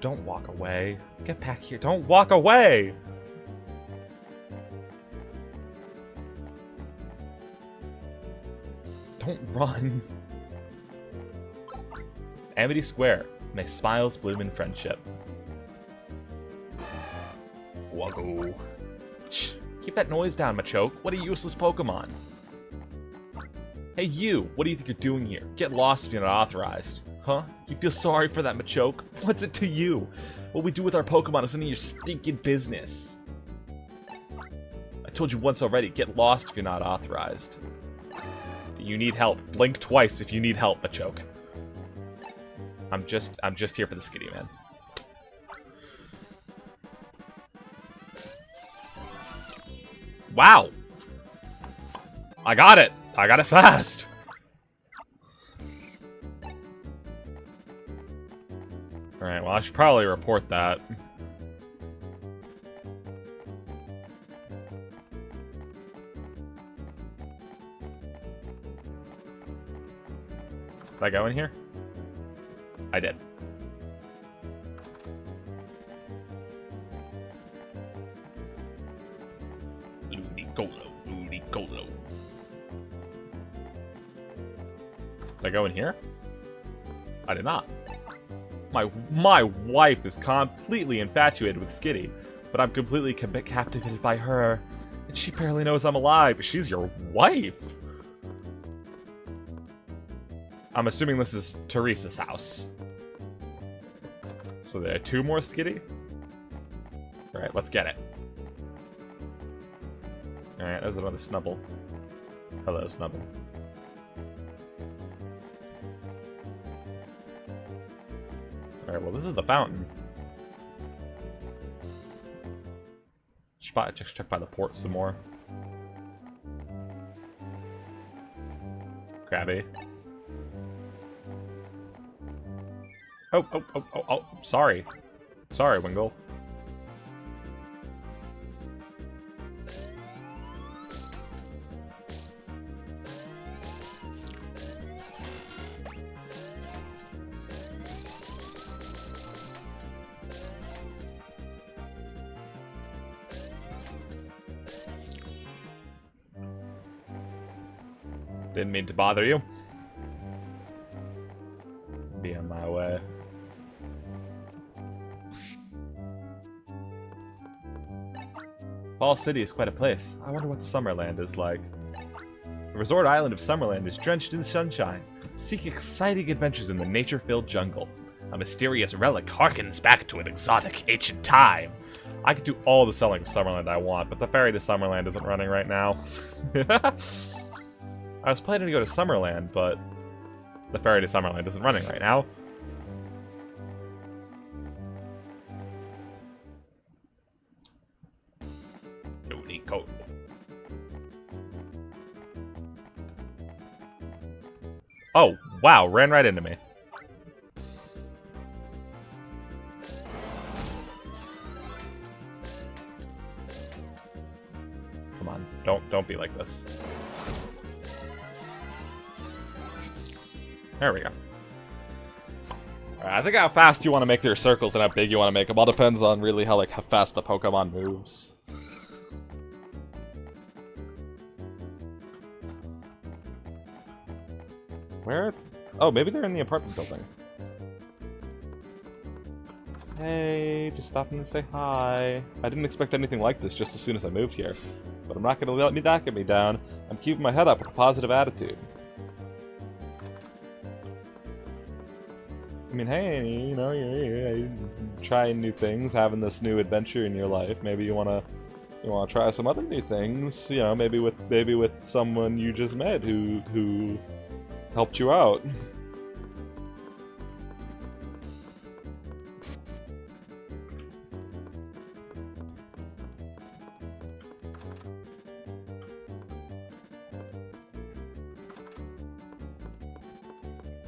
Don't walk away. Get back here. Don't walk away! Don't run. Amity Square. May smiles bloom in friendship. Wuggle. Shh. Keep that noise down, Machoke. What a useless Pokemon. Hey you, what do you think you're doing here? Get lost if you're not authorized. Huh? You feel sorry for that, Machoke? What's it to you? What we do with our Pokemon is none of your stinking business. I told you once already, get lost if you're not authorized. Do you need help? Blink twice if you need help, Machoke. I'm just here for the skitty, man. Wow! I got it! I got it fast! Alright, well I should probably report that. Did I go in here? I did. Ludicolo. Did I go in here? I did not. My wife is completely infatuated with Skitty, but I'm completely captivated by her, and she barely knows I'm alive. She's your wife? I'm assuming this is Teresa's house. So there are 2 more Skitty? Alright, let's get it. Alright, there's another Snubble. Hello, Snubble. Alright, well this is the fountain. Check by the port some more. Krabby. Oh, sorry. Sorry, Wingle. Didn't mean to bother you. Be on my way. Fall City is quite a place. I wonder what Summerland is like. The resort island of Summerland is drenched in sunshine. Seek exciting adventures in the nature-filled jungle. A mysterious relic harkens back to an exotic ancient time. I could do all the selling of Summerland I want, but the ferry to Summerland isn't running right now. I was planning to go to Summerland, but the ferry to Summerland isn't running right now. Coat. Oh, wow, ran right into me. Come on, don't be like this. There we go. Alright, I think how fast you want to make your circles and how big you want to make them all depends on really how fast the Pokemon moves. Where? Oh, maybe they're in the apartment building. Hey, just stopping to say hi. I didn't expect anything like this just as soon as I moved here. But I'm not going to let that get me down. I'm keeping my head up with a positive attitude. I mean, hey, you know, you're trying new things, having this new adventure in your life. Maybe you wanna try some other new things. You know, maybe with someone you just met who helped you out.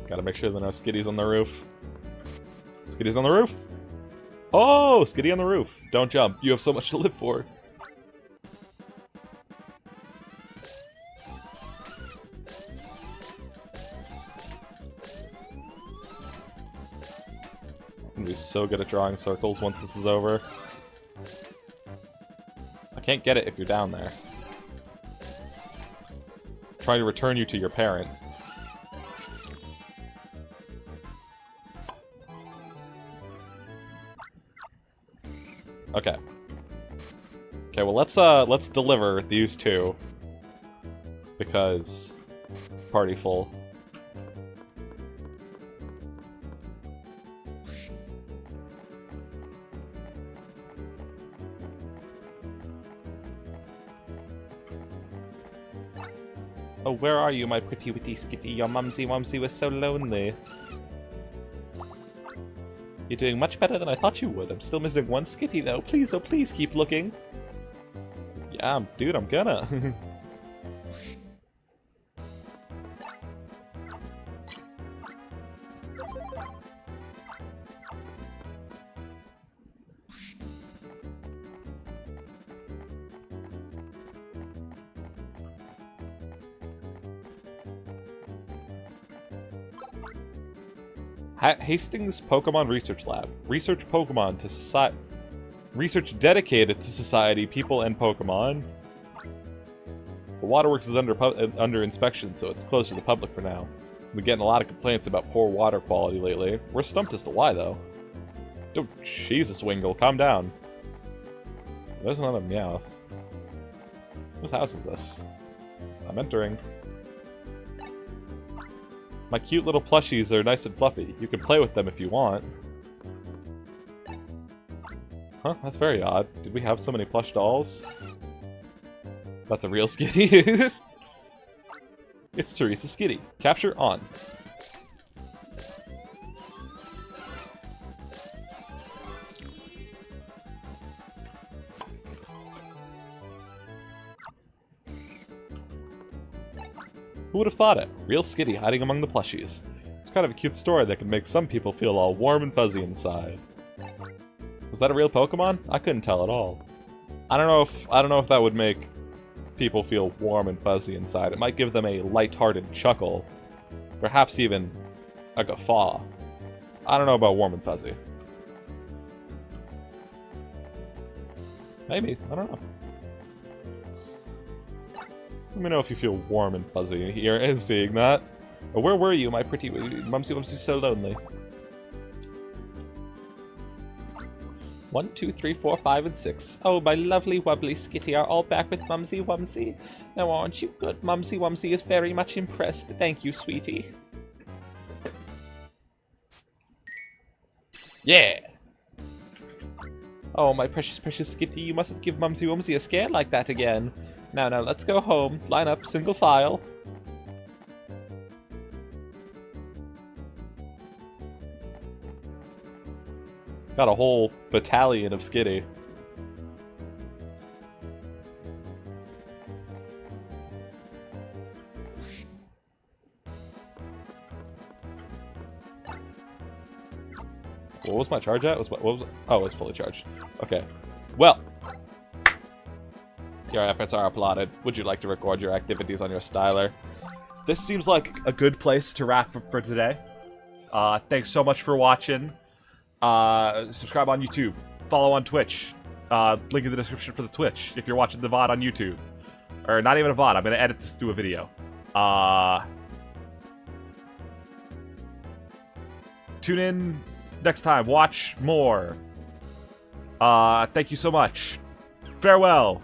Gotta make sure there are no Skitties on the roof. Skitty's on the roof! Oh! Skitty on the roof! Don't jump. You have so much to live for. I'm gonna be so good at drawing circles once this is over. I can't get it if you're down there. I'm trying to return you to your parent. Okay. Okay, well let's deliver these two. Because party full. Oh, where are you, my pretty witty skitty? Your mumsy was so lonely. You're doing much better than I thought you would. I'm still missing one skitty, though. Please, oh please, keep looking. Yeah, dude, I'm gonna. Hastings Pokemon Research Lab. Research Pokemon to society. Research dedicated to society, people, and Pokemon. The waterworks is under inspection, so it's closed to the public for now. We're getting a lot of complaints about poor water quality lately. We're stumped as to why, though. Oh, Jesus, Wingle, calm down. There's another Meowth. Whose house is this? I'm entering. My cute little plushies are nice and fluffy. You can play with them if you want. Huh, that's very odd. Did we have so many plush dolls? That's a real Skitty. It's Teresa Skitty. Capture on. Who would have thought it? Real Skitty hiding among the plushies. It's kind of a cute story that can make some people feel all warm and fuzzy inside. Was that a real Pokemon? I couldn't tell at all. I don't know if that would make people feel warm and fuzzy inside. It might give them a light-hearted chuckle. Perhaps even a guffaw. I don't know about warm and fuzzy. Maybe. I don't know. Let me know if you feel warm and fuzzy here and seeing that. Oh, where were you, my pretty Mumsy so lonely? 1, 2, 3, 4, 5, and 6. Oh, my lovely wubbly Skitty are all back with Mumsy Wumsy. Now aren't you good? Mumsy Wumsy is very much impressed. Thank you, sweetie. Yeah! Oh, my precious, precious Skitty, you mustn't give Mumsy Wumsy a scare like that again. Now, let's go home. Line up, single file. Got a whole battalion of Skitty. What was my charge at? What was it? Oh, it's fully charged. Okay. Well. Your efforts are applauded. Would you like to record your activities on your styler? This seems like a good place to wrap up for today. Thanks so much for watching. Subscribe on YouTube. Follow on Twitch. Link in the description for the Twitch if you're watching the VOD on YouTube. Or not even a VOD. I'm going to edit this to a video. Tune in next time. Watch more. Thank you so much. Farewell.